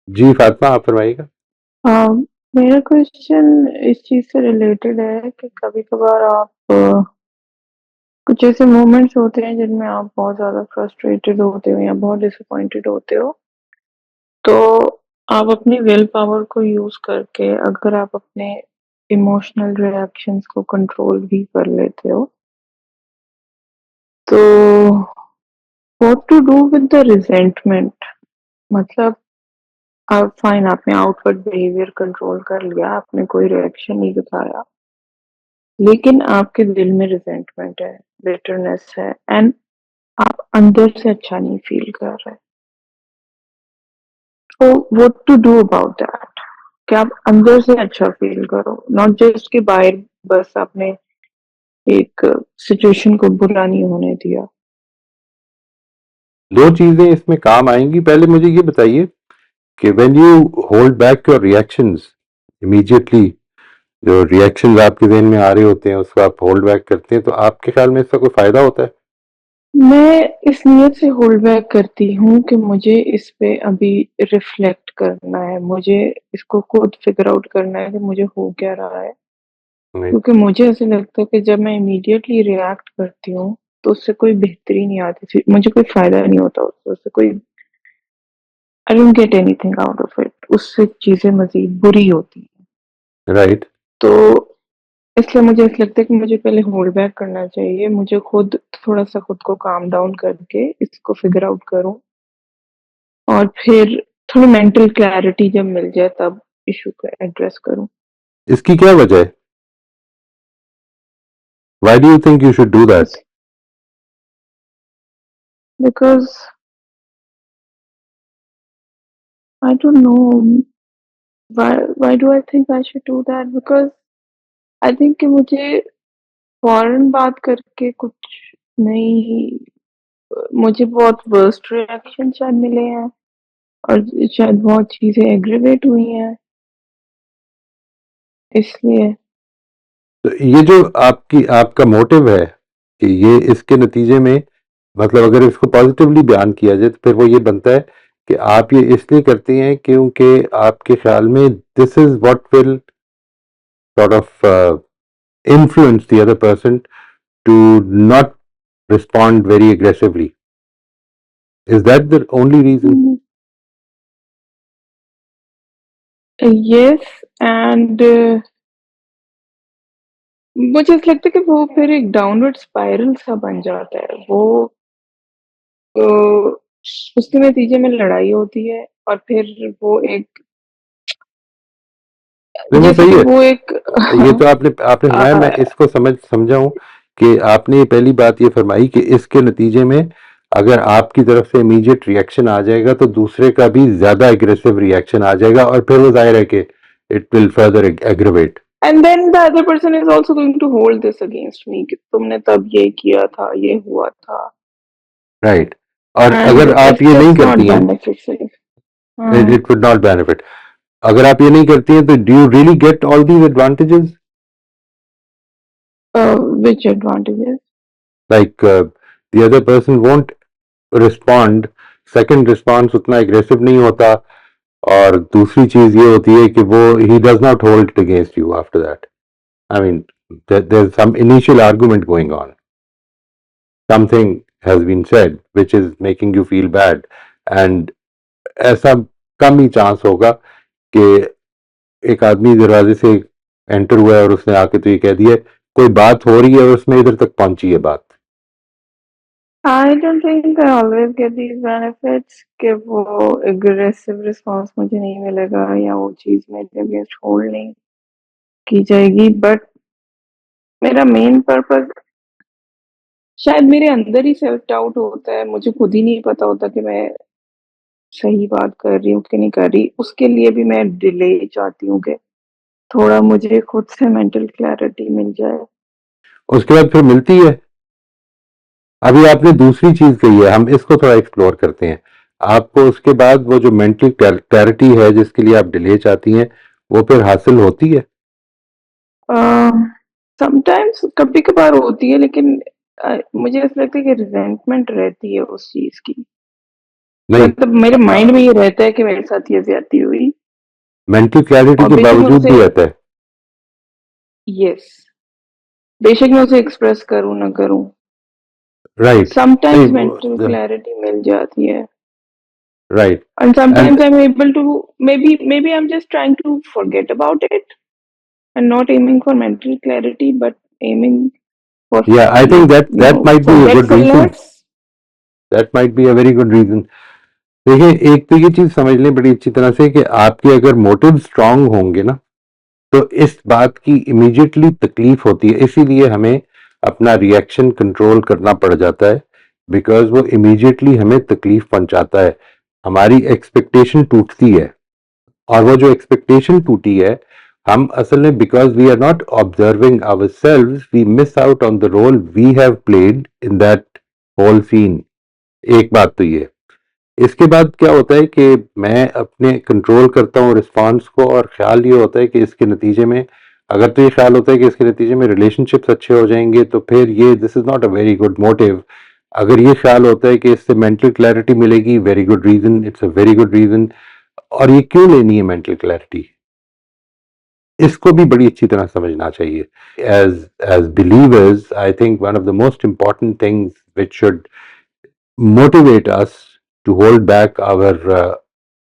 जी फातिमा, आप फरमाइएगा। हाँ, मेरा क्वेश्चन इस चीज से रिलेटेड है कि कभी कभार आप कुछ ऐसे मोमेंट्स होते हैं जिनमें आप बहुत ज्यादा फ्रस्ट्रेटेड होते हो या बहुत डिसअपॉइंटेड होते हो, तो आप अपनी विल पावर को यूज करके अगर आप अपने इमोशनल रिएक्शंस को कंट्रोल भी कर लेते हो, तो what to do with the resentment. मतलब आप फाइन, आपने आउटवर्ड बिहेवियर कंट्रोल कर लिया, आपने कोई रिएक्शन नहीं दिखाया, लेकिन आपके दिल में रिजेंटमेंट है, बिटरनेस है, एंड आप अंदर से अच्छा नहीं फील कर रहे। तो what to do about that कि आप अंदर से अच्छा फील करो, नॉट जस्ट कि बाहर बस आपने एक सिचुएशन को बुरा नहीं होने दिया। दो चीजें इसमें काम आएंगी। पहले मुझे ये बताइए कि when you hold back your reactions immediately, जो रिएक्शंस आपके जहन में आ रहे होते हैं उसको आप होल्ड बैक करते हैं, तो आपके ख्याल में इसका कोई फायदा होता है? मैं इस नियत से होल्ड बैक करती हूँ कि मुझे इस पे अभी रिफ्लेक्ट करना है, मुझे इसको खुद फिगर आउट करना है कि मुझे हो क्या रहा है। नहीं। क्योंकि मुझे ऐसे लगता है कि जब मैं इमीडिएटली रिएक्ट करती हूँ तो उससे कोई बेहतरी नहीं आती थी, मुझे कोई फायदा नहीं होता उससे, उससे कोई I don't get anything out of it, उससे चीजें मजीद बुरी होती हैं। राइट। तो इसलिए मुझे ऐसा लगता है कि मुझे पहले होल्ड बैक करना चाहिए, मुझे खुद थोड़ा सा खुद को काम डाउन करके इसको फिगर आउट करूं, और फिर थोड़ी मेंटल क्लैरिटी जब मिल जाए तब इशू को एड्रेस करूं। इसकी क्या वजह है? Why do you think you should do that? Because I don't know why do I think I should do that, because I think कि मुझे फौरन बात करके कुछ नहीं, मुझे बहुत वर्स्ट रिएक्शन शायद मिले हैं और शायद बहुत चीजें एग्रीवेट हुई हैं इसलिए। तो ये जो आपकी आपका मोटिव है कि ये इसके नतीजे में, मतलब अगर इसको पॉजिटिवली बयान किया जाए तो फिर वो ये बनता है कि आप ये इसलिए करती हैं क्योंकि आपके ख्याल में this is what will sort of influence the other person to not respond very aggressively. Is that the only reason? Yes, and मुझे ऐसा लगता है कि वो फिर एक डाउनवर्ड स्पाइरल सा बन जाता है वो, तो उसके नतीजे में लड़ाई होती है और फिर वो एक, नहीं, वो जैसे सही कि है। वो एक ये तो आपने आपने फरमाया, मैं आ, इसको समझा हूं कि आपने पहली बात ये फरमाई कि इसके नतीजे में अगर आपकी तरफ से इमीडिएट रिएक्शन आ जाएगा तो दूसरे का भी ज्यादा एग्रेसिव रिएक्शन आ जाएगा और फिर वो जाहिर है कि it will further aggravate. And then the other person is also going to hold this against me कि तुमने तब ये किया था, ये हुआ था, राइट। और एंड अगर आप ये नहीं दैट्स नॉट करती हैं, beneficial. It would not benefit. अगर आप ये नहीं करती हैं तो do you really get all these advantages? Which advantages? Like the other person won't respond, second response उतना एग्रेसिव नहीं होता, और दूसरी चीज ये होती है कि वो he does not hold it against you after that. I mean there is some initial argument going on, something has been said which is making you feel bad, and ऐसा कम ही चांस होगा कि एक आदमी दरवाजे से एंटर हुआ है और उसने आके तो ये कह दिया कोई बात हो रही है और उसमें इधर तक पहुंची है बात। I don't think I always get these benefits कि वो एग्रेसिव रिस्पांस मुझे नहीं मिलेगा या वो चीज मेरे अगेंस्ट होल्ड नहीं की जाएगी, बट मेरा मेन पर्पस शायद मेरे अंदर ही सेल्फ डाउट होता है, मुझे खुद ही नहीं पता होता कि मैं सही बात कर रही हूँ कि नहीं कर रही, उसके लिए भी मैं डिले चाहती हूँ कि थोड़ा मुझे खुद से मेंटल क्लैरिटी मिल जाए। उसके बाद फिर मिलती है। अभी आपने दूसरी चीज कही है, हम इसको थोड़ा एक्सप्लोर करते हैं। आपको उसके बाद वो जो मेंटल क्लैरिटी है जिसके लिए आप डिले चाहती हैं, वो फिर हासिल होती है? समटाइम्स कभी कभार होती है, लेकिन मुझे ऐसा लगता है कि रिजेंटमेंट रहती है उस चीज की। नहीं, मतलब मेरे माइंड में ये रहता है कि मेरे साथ ये ज्यादती हुई, मेंटल क्लैरिटी और के बेशक मैं बावजूद उसे, भी रहता है। यस, बेशक मैं उसे एक्सप्रेस करूं ना करूं, राइट। नहीं, समटाइम्स मेंटल क्लैरिटी मिल जाती है, right. and and sometimes I'm able to, maybe I'm just trying to forget about it and not aiming for mental clarity, but aiming for, yeah, I think that you that know, might be a good reason. forgetfulness. That might be a very good reason. देखिए, एक तो ये चीज समझ लें बड़ी अच्छी तरह से कि आपके अगर मोटिव स्ट्रांग होंगे ना, तो इस बात की इमीडिएटली तकलीफ होती है, इसीलिए हमें अपना रिएक्शन कंट्रोल करना पड़ जाता है, बिकॉज वो इमीडिएटली हमें तकलीफ पहुंचाता है, हमारी एक्सपेक्टेशन टूटती है। और वो जो एक्सपेक्टेशन टूटी है, हम असल में, because we are not observing ourselves, we miss out on the role we have played in that whole scene. एक बात तो ये। इसके बाद क्या होता है कि मैं अपने कंट्रोल करता हूँ रिस्पॉन्स को, और ख्याल ये होता है कि इसके नतीजे में, अगर तो ये ख्याल होता है कि इसके नतीजे में रिलेशनशिप्स अच्छे हो जाएंगे, तो फिर ये this is not a very good motive. अगर ये ख्याल होता है कि इससे मेंटल क्लैरिटी मिलेगी, very good reason, it's a very good reason. और ये क्यों लेनी है मेंटल क्लैरिटी, इसको भी बड़ी अच्छी तरह समझना चाहिए। As as believers, I think one of the most important things which should motivate us to hold back our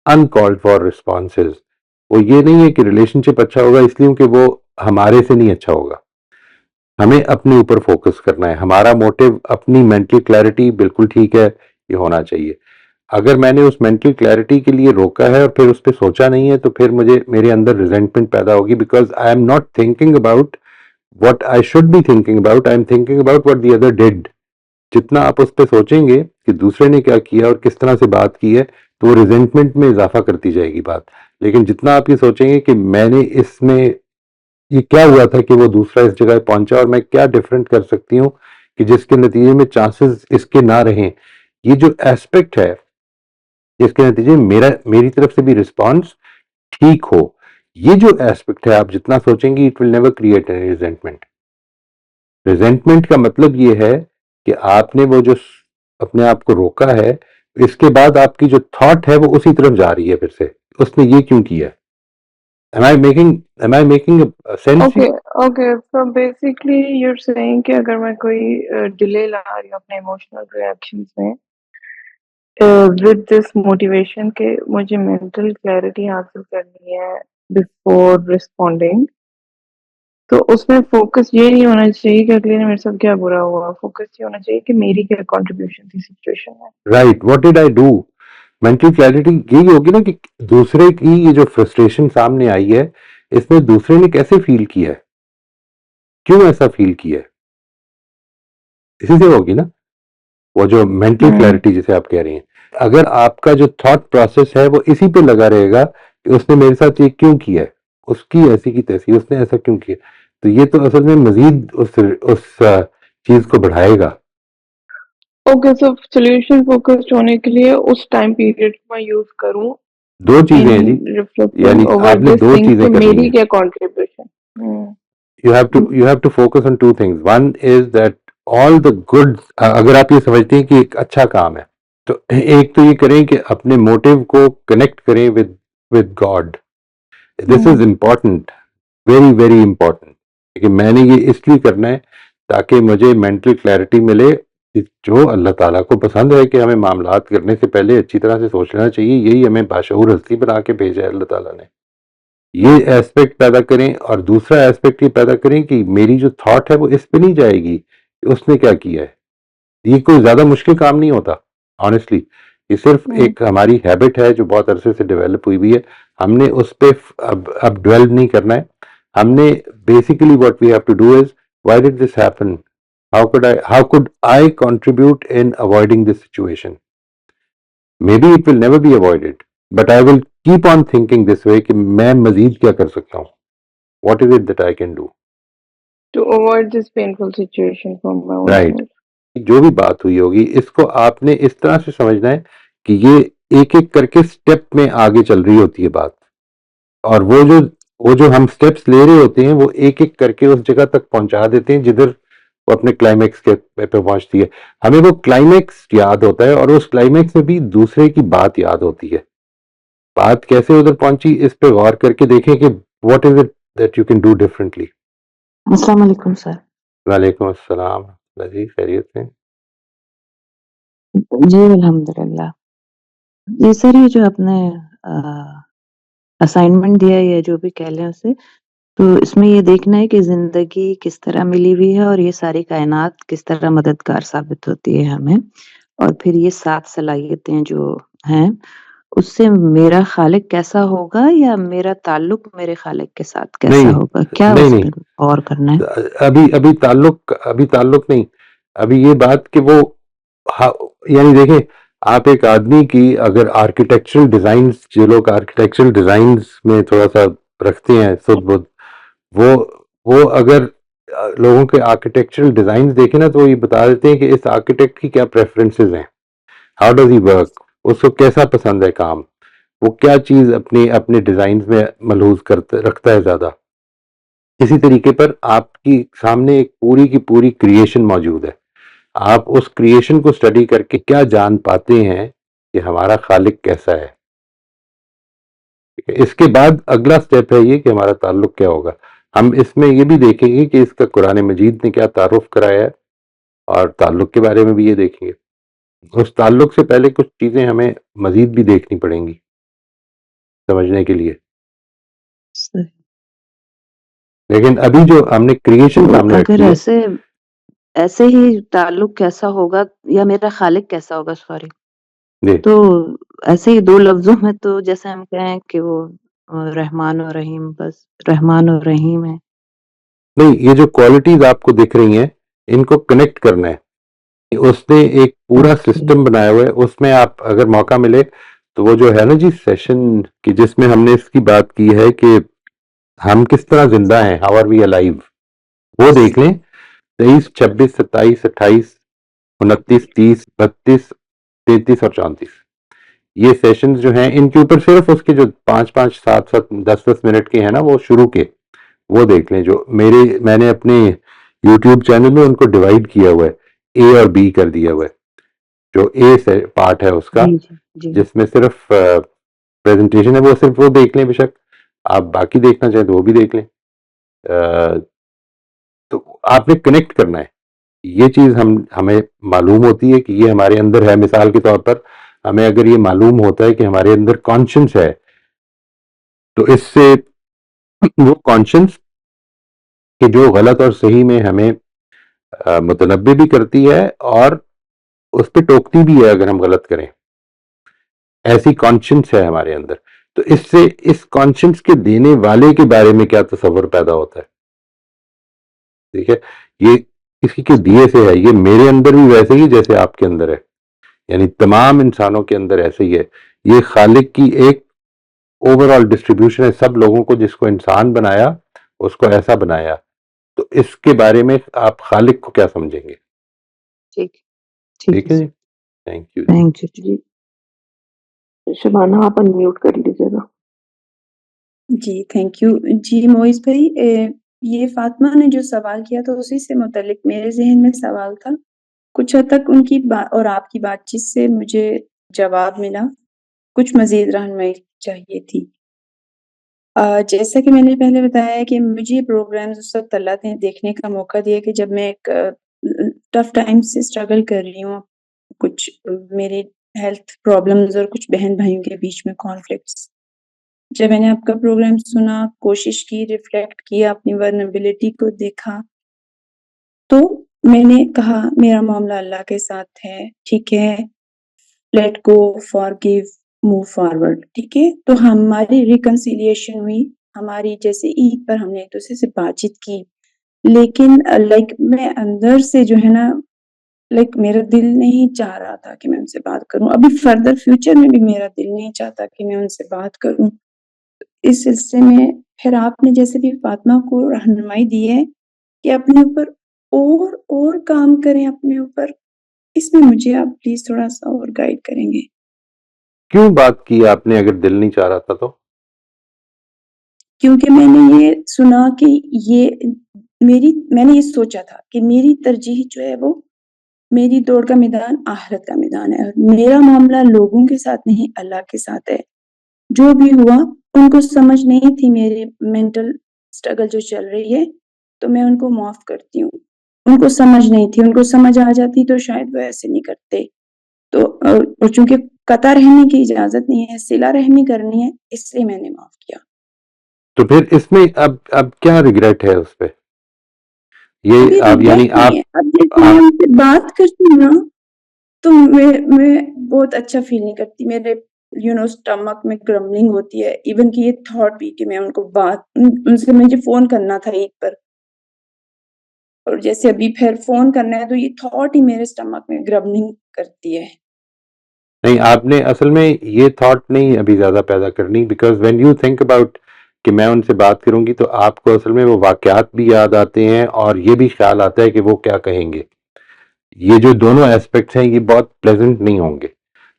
uncalled for responses, वो ये नहीं है कि रिलेशनशिप अच्छा होगा इसलिए कि वो हमारे से नहीं अच्छा होगा। हमें अपने ऊपर फोकस करना है, हमारा मोटिव अपनी मेंटल क्लैरिटी बिल्कुल ठीक है, ये होना चाहिए। अगर मैंने उस मेंटल क्लैरिटी के लिए रोका है और फिर उस पर सोचा नहीं है, तो फिर मुझे मेरे अंदर रिजेंटमेंट पैदा होगी, because I am not thinking about what I should be thinking about, I'm thinking about what the other did। जितना आप उस पर सोचेंगे कि दूसरे ने क्या किया और किस तरह से बात की है, तो वो रिजेंटमेंट में इजाफा करती जाएगी बात। लेकिन जितना आप ये सोचेंगे कि मैंने इसमें, ये क्या हुआ था कि वो दूसरा इस जगह पहुंचा, और मैं क्या डिफरेंट कर सकती हूँ कि जिसके नतीजे में चांसेस इसके ना रहें, ये जो एस्पेक्ट है, इसके नतीजे में मेरी तरफ से भी रिस्पॉन्स ठीक हो, ये जो एस्पेक्ट है, आप जितना सोचेंगे, it will never create any resentment. Resentment का मतलब ये है कि आपने वो जो अपने आप को रोका है, इसके बाद आपकी जो थॉट है वो उसी तरफ जा रही है फिर से, उसने ये क्यों किया। Am I making sense okay, okay, so basically you're saying कि अगर मैं कोई डिले ला रही हूँ अपने इमोशनल रिएक्शंस में, विद दिस मोटिवेशन के मुझे मेंटल क्लैरिटी हासिल करनी है बिफोर रिस्पॉन्डिंग, तो उसमें फोकस ये नहीं होना चाहिए कि अगले ने मेरे साथ क्या बुरा हुआ, फोकस ये होना चाहिए कि मेरी क्या कंट्रीब्यूशन थी सिचुएशन में। Right, what did I do. Mental clarity यही होगी ना कि दूसरे की ये जो फ्रस्ट्रेशन सामने आई है, इसमें दूसरे ने कैसे फील किया है, क्यों ऐसा फील किया है, इसी से होगी ना वो जो मेंटल हम्म। क्लैरिटी जिसे आप कह रही हैं। अगर आपका जो थॉट प्रोसेस है वो इसी पे लगा रहेगा कि उसने मेरे साथ ये क्यों किया है, उसकी ऐसी की तैसी, उसने ऐसा क्यों किया, तो ये तो असल में मजीद उस चीज को बढ़ाएगा। ओके, सो सोल्यूशन फोकस्ड होने के लिए उस टाइम पीरियड को मैं यूज करूं दो चीजें इन हैं जी, रिफ्लेक्टिंग यानी ओवर आपने दिस दो थिंग चीजें कि करनी मेरी है। क्या contribution. Hmm. You have to focus on two things. One is that all the good, अगर आप ये समझते हैं कि एक अच्छा काम है, तो एक तो ये करें कि अपने मोटिव को कनेक्ट करें with God. This is important, very very important, कि मैंने ये इसलिए करना है ताकि मुझे मेंटल क्लैरिटी मिले, जो अल्लाह ताला को पसंद है कि हमें मामलात करने से पहले अच्छी तरह से सोच लेना चाहिए, यही हमें बाशऊर हस्ती बना के भेजा है अल्लाह ताला ने। ये एस्पेक्ट पैदा करें, और दूसरा एस्पेक्ट ये पैदा करें कि मेरी जो थॉट है वो इस पे नहीं जाएगी कि उसने क्या किया है। ये कोई ज्यादा मुश्किल काम नहीं होता, ऑनेस्टली। ये सिर्फ एक हमारी हैबिट है जो बहुत अरसे से डेवलप हुई हुई है। हमने उस पे अब ड्वेल नहीं करना है। हमने basically what we have to do is, why did this happen, how could I contribute in avoiding this situation. Maybe it will never be avoided, but I will keep on thinking this way कि मैं मजीद क्या कर सकता हूँ, what is it that I can do. To avoid this painful situation from my own right. Side. जो भी बात हुई होगी, इसको आपने इस तरह से समझना है कि ये एक एक करके स्टेप में आगे चल रही होती है बात, और वो जो हम स्टेप्स ले रहे होते हैं, वो एक एक करके उस जगह तक पहुंचा देते हैं जिधर वो अपने क्लाइमेक्स के पे पहुंचती है। हमें वो क्लाइमेक्स याद होता है और उस क्लाइमेक्स में भी दूसरे की बात याद होती है। बात कैसे उधर पहुंची इस पे गौर करके देखें कि what is it that you can do differently. अस्सलाम वालेकुम सर। वालेकुम अस्सलाम जी, खैरियत से? जी अल्हम्दुलिल्लाह। जी सर, ये जो आपने असाइनमेंट दिया है या जो भी कह लें उसे, तो इसमें ये देखना है कि ज़िंदगी किस तरह मिली हुई है और ये सारी कायनात किस तरह मददगार साबित होती है हमें। और फिर ये 7 सलाहियतें जो हैं, उससे मेरा खालिक कैसा होगा या मेरा ताल्लुक मेरे खालिक के साथ कैसा नहीं होगा? क्या नहीं उस नहीं, पे गौर करना है? अभी अभी ताल्लुक नहीं। अभी ये बात कि वो यानी देखें, आप एक आदमी की अगर आर्किटेक्चरल डिजाइन्स, जो लोग आर्किटेक्चरल डिजाइन्स में थोड़ा सा रखते हैं सुध बुध, वो वो अगर लोगों के आर्किटेक्चरल डिजाइन्स देखें ना, तो वो ये बता देते हैं कि इस आर्किटेक्ट की क्या प्रेफरेंसेस हैं, हाउ डज ही वर्क, उसको कैसा पसंद है काम, वो क्या चीज अपने अपने डिजाइन में मलहूज करता रखता है ज्यादा। इसी तरीके पर आपकी सामने एक पूरी की पूरी क्रिएशन मौजूद है। आप उस क्रिएशन को स्टडी करके क्या जान पाते हैं कि हमारा खालिक कैसा है। इसके बाद अगला स्टेप है ये कि हमारा ताल्लुक क्या होगा। हम इसमें ये भी देखेंगे कि इसका कुरान मजीद ने क्या तारुफ कराया है, और ताल्लुक के बारे में भी ये देखेंगे। उस ताल्लुक से पहले कुछ चीजें हमें मजीद भी देखनी पड़ेंगी समझने के लिए। सही। लेकिन अभी जो हमने क्रिएशन तो सामने अगर रखी है, ऐसे ही ताल्लुक कैसा होगा या मेरा खालिक कैसा होगा, सॉरी। जी तो ऐसे ही 2 लफ्ज़ों में तो जैसे हम कहें कि वो रहमान और रहीम, बस रहमान और रहीम है। नहीं, ये जो क्वालिटीज आपको दिख रही हैं, इनको कनेक्ट करना है। उसने एक पूरा ओके। सिस्टम बनाया हुआ है, उसमें आप अगर मौका मिले तो वो जो है ना जी सेशन की, जिसमें हमने इसकी बात की है कि हम किस तरह जिंदा हैं, हाउ आर वी अलाइव, वो देख लें। 23, 26, 27, 28, 29, 30, 32, 33 और 34, ये सेशंस जो हैं, इनके ऊपर सिर्फ उसके जो 5-5, 7-7, 10-10 मिनट के हैं ना, वो शुरू के, वो देख लें। जो मैंने अपने यूट्यूब चैनल में उनको डिवाइड किया हुआ है, ए और बी कर दिया हुआ है। जो ए से पार्ट है उसका, जी, जी, जी। जिसमें सिर्फ प्रेजेंटेशन है, वो सिर्फ वो देख लें। बेशक आप बाकी देखना चाहें तो वो भी देख लें। तो आपने कनेक्ट करना है। ये चीज हमें मालूम होती है कि ये हमारे अंदर है। मिसाल के तौर पर हमें अगर ये मालूम होता है कि हमारे अंदर कॉन्शियंस है, तो इससे वो कॉन्शियंस कि जो गलत और सही में हमें मुतनब्बे भी करती है और उस पर टोकती भी है अगर हम गलत करें। ऐसी कॉन्शियंस है हमारे अंदर। तो इससे इस कॉन्शियंस के देने वाले के बारे में क्या तस्वर पैदा होता है। ठीक है, ये किसी के दिए से है। ये मेरे अंदर भी वैसे ही जैसे आपके अंदर है, यानी तमाम इंसानों के अंदर ऐसे ही है। ये खालिक की एक ओवरऑल डिस्ट्रीब्यूशन है। सब लोगों को जिसको इंसान बनाया, उसको ऐसा बनाया। तो इसके बारे में आप खालिक को क्या समझेंगे। ठीक, ठीक है ठीक है सर। जी, थैंक यू। थैंक यू जी। शबाना, आप अनम्यूट कर लीजिएगा। जी, थैंक यू। जी, मोइज़ भाई, ये फ़ातिमा ने जो सवाल किया था उसी से मुतल्लिक़ मेरे ज़हन में सवाल था। कुछ हद तक उनकी और आपकी बातचीत से मुझे जवाब मिला, कुछ मज़ीद रहनुमाई चाहिए थी। जैसा कि मैंने पहले बताया कि मुझे प्रोग्राम्स उस वक़्त अल्लाह ने देखने का मौका दिया कि जब मैं एक टफ़ टाइम से स्ट्रगल कर रही हूँ। कुछ मेरे हेल्थ प्रॉब्लम्स और कुछ बहन-भाइयों के बीच में कॉन्फ्लिक्ट्स। जब मैंने आपका प्रोग्राम सुना, कोशिश की, रिफ्लेक्ट किया, अपनी वल्नरेबिलिटी को देखा, तो मैंने कहा मेरा मामला अल्लाह के साथ है, ठीक है, let go, forgive, move forward, ठीक है? तो हमारी रिकंसिलिएशन हुई, हमारी जैसे ईद पर हमने एक-दूसरे से बातचीत की, लेकिन लाइक मैं अंदर से जो है ना, लाइक मेरा दिल नहीं चाह रहा था कि मैं उनसे बात करूँ। अभी फर्दर फ्यूचर में भी मेरा दिल नहीं चाहता कि मैं उनसे बात करूँ। इस सिलसिले में फिर आपने जैसे भी फ़ातिमा को रहनुमाई दी है कि अपने ऊपर और काम करें अपने ऊपर, इसमें मुझे आप प्लीज़ थोड़ा-सा और गाइड करेंगे? क्यों बात की आपने अगर दिल नहीं चाह रहा था तो? क्योंकि मैंने ये सुना कि ये मैंने ये सोचा था कि मेरी तरजीह जो है वो मेरी दौड़ का मैदान आखिरत का मैदान है। मेरा मामला लोगों के साथ नहीं, अल्लाह के साथ है। जो भी हुआ उनको समझ नहीं थी मेरी मेंटल स्ट्रगल जो चल रही है, तो मैं उनको माफ करती हूँ। उनको समझ नहीं थी, उनको समझ आ जाती तो शायद वो ऐसे नहीं करते। तो और चूंकि कता रहने की इजाजत नहीं है, सिला रहमी करनी है, इसलिए मैंने माफ किया। तो फिर इसमें अब क्या रिग्रेट है उस पे? ये अभी अब यानी रिग्रेट नहीं है। अब जैसे मैं उनसे बात करती हूँ ना, तो मैं बहुत अच्छा फील नहीं करती। मेरे स्टमक में ग्रम्बलिंग होती है। इवन कि ये थॉट भी कि मैं उनको उनसे मुझे फोन करना था ईद पर, और जैसे अभी फिर फोन करना है, तो ये थॉट ही मेरे स्टमक में ग्रम्बलिंग करती है। नहीं, आपने असल में ये थॉट नहीं अभी ज्यादा पैदा करनी, because when you think about कि मैं उनसे बात करूंगी, तो आपको असल में वो वाकयात भी याद आते हैं और ये भी ख्याल आता है कि वो क्या कहेंगे। ये जो दोनों एस्पेक्ट्स हैं ये बहुत प्लेजेंट नहीं होंगे।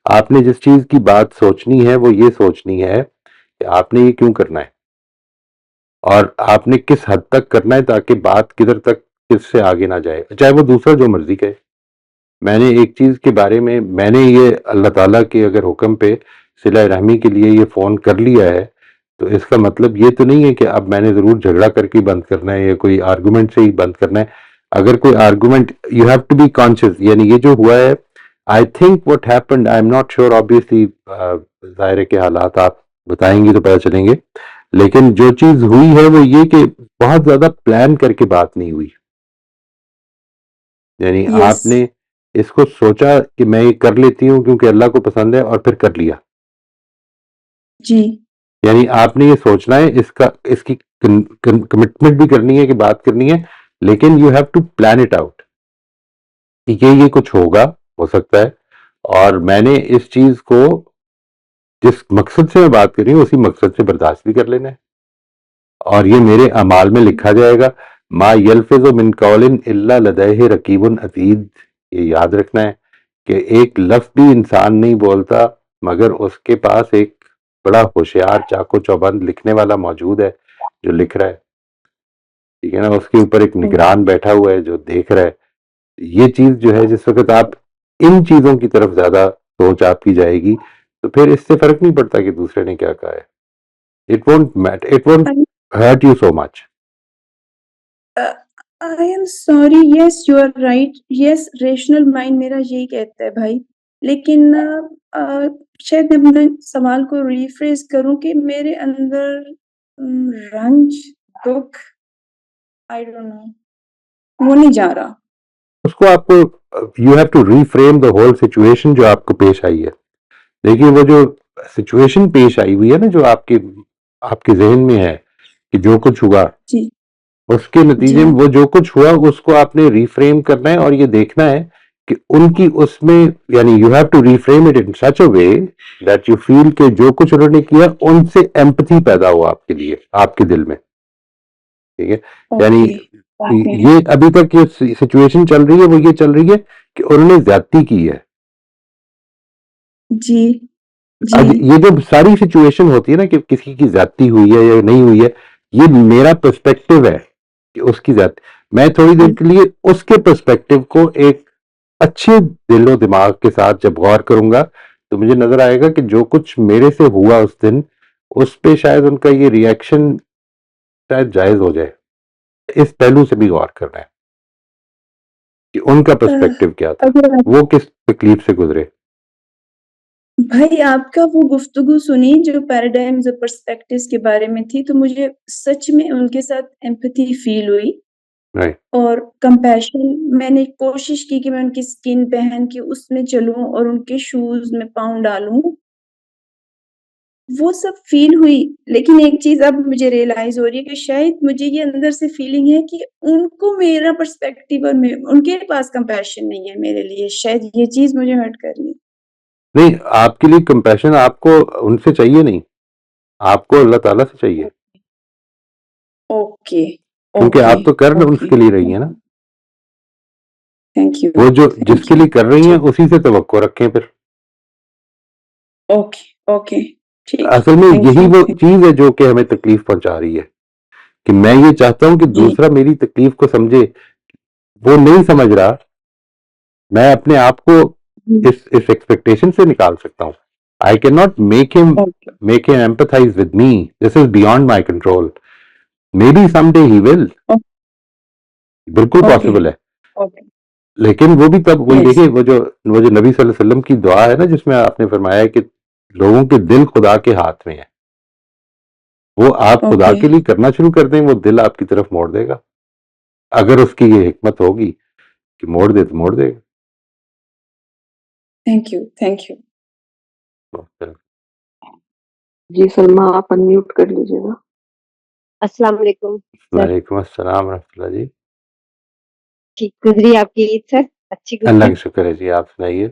आपने जिस चीज की बात सोचनी है वो ये सोचनी है कि आपने ये क्यों करना है और आपने किस हद तक करना है, ताकि बात किधर तक किससे आगे ना जाए, चाहे वो दूसरा जो मर्जी कहे। मैंने एक चीज के बारे में, मैंने ये अल्लाह ताला के अगर हुक्म पे सिला रहमी के लिए ये फोन कर लिया है, तो इसका मतलब ये तो नहीं है कि अब मैंने जरूर झगड़ा करके बंद करना है या कोई आर्गुमेंट से ही बंद करना है। अगर कोई argument, you have to be conscious. यानी ये जो हुआ है, I think what happened, I am not sure, obviously जाहिर के हालात आप बताएंगे तो पता चलेंगे, लेकिन जो चीज हुई है वो ये कि बहुत ज्यादा प्लान करके बात नहीं हुई। यानी यस आपने इसको सोचा कि मैं ये कर लेती हूँ क्योंकि अल्लाह को पसंद है, और फिर कर लिया। जी यानी आपने ये सोचना है, इसकी कमिटमेंट भी करनी है कि बात करनी है, लेकिन you have to plan it out कि ये कुछ होगा, हो सकता है, और मैंने इस चीज को जिस मकसद से मैं बात कर रही हूँ उसी मकसद से बर्दाश्त भी कर लेना है, और ये मेरे अमाल में लिखा जाएगा। मा यल्फिज़ु मिन कौलिन इल्ला लदैहि रकीबुन अतीद। ये याद रखना है कि एक लफ्ज भी इंसान नहीं बोलता मगर उसके पास एक बड़ा होशियार चाको चौबंद लिखने वाला मौजूद है जो लिख रहा है। ठीक है ना, उसके ऊपर एक निगरान बैठा हुआ है जो देख रहा है। ये चीज जो है, जिस वक्त आप इन चीजों की तरफ ज्यादा सोच आपकी जाएगी, तो फिर इससे फर्क नहीं पड़ता कि दूसरे ने क्या कहा है। It won't matter, it won't hurt you so much. I am sorry. Yes you are right. Yes rational mind मेरा यही कहता है भाई, लेकिन शायद मैं अपने सवाल को रिफ्रेज करूं कि मेरे अंदर रंज, दुख, आई डोंट नो, वो नहीं जा रहा। उसको आपको, you have to reframe the whole situation जो आपको पेश आई है। देखिए, वो जो सिचुएशन पेश आई हुई है ना, जो आपके आपके जहन में है कि जो कुछ हुआ, जी उसके नतीजे जी में वो जो कुछ हुआ उसको आपने रिफ्रेम करना है और ये देखना है कि उनकी उसमें, यानी you have to reframe it in such a way that you feel कि जो कुछ उन्होंने किया उनसे एम्पैथी पैदा हो आपके लिए, आपके दिल में। ठीक है, यानी ओके ओके ये अभी तक ये सिचुएशन चल रही है, वो ये चल रही है कि उन्होंने ज्यादती की है। जी अब जी ये जो सारी सिचुएशन होती है ना कि किसी की ज्यादती हुई है या नहीं हुई है, ये मेरा पर्सपेक्टिव है कि उसकी ज्यादती। मैं थोड़ी देर के लिए उसके पर्सपेक्टिव को एक अच्छे दिलो दिमाग के साथ जब गौर करूंगा, तो मुझे नजर आएगा कि जो कुछ मेरे से हुआ उस दिन, उस पे शायद उनका ये रिएक्शन शायद जायज हो जाए। इस पहलू से भी गौर करना है कि उनका पर्सपेक्टिव क्या था, अगर वो किस तकलीफ से गुजरे। भाई आपका वो गुफ्तगू सुनी जो पैराडाइम्स और पर्सपेक्टिव्स के बारे में थी, तो मुझे सच में उनके साथ एम्पैथी फील हुई राइट, और कंपैशन। मैंने कोशिश की कि मैं उनकी स्किन पहन के उसमें चलूं और उनके शूज में पाँव डालूं, वो सब फील हुई। लेकिन एक चीज अब मुझे रियलाइज हो रही है कि शायद मुझे ये अंदर से फीलिंग है कि उनको मेरा पर्सपेक्टिव और उनके पास कंपैशन नहीं है मेरे लिए। शायद ये चीज मुझे हर्ट कर रही है। नहीं, आपके लिए कंपैशन आपको उनसे चाहिए नहीं, आपको अल्लाह ताला से चाहिए, ओके क्योंकि ओके आप तो कर ओके उसके लिए रही हैं ना। थैंक यू वो जो थैंक जिसके यू। लिए कर रही हैं ठीक, उसी से तवक्को रखें फिर। ओके ओके ठीक, असल में थैंक यही यू। वो चीज है जो कि हमें तकलीफ पहुंचा रही है कि मैं ये चाहता हूं कि जी। दूसरा मेरी तकलीफ को समझे, वो नहीं समझ रहा, मैं अपने आप को इस एक्सपेक्टेशन से निकाल सकता हूं. I can not make him empathize with me. This is beyond my control. Maybe someday he will, बिल्कुल ओके पॉसिबल है. ओके लेकिन वो भी तब वही यस देखिए, वो जो नबी सल्लल्लाहु अलैहि वसल्लम की दुआ है ना, जिसमें आपने फरमाया कि लोगों के दिल खुदा के हाथ में है. वो आप खुदा ओके के लिए करना शुरू कर दें, वो दिल आपकी तरफ मोड़ देगा. अगर उसकी ये हिकमत होगी कि मोड़ दे तो मोड़ देगा. थैंक यू जी सलमा, आप अनम्यूट कर लीजिएगा। अस्सलाम वालेकुम सर। वालेकुम अस्सलाम रहमतुल्लाह जी. ठीक गुजरी आपकी ईद सर? अच्छी अल्लाह गुजरी? का शुक्र है जी. आप सुनाइए.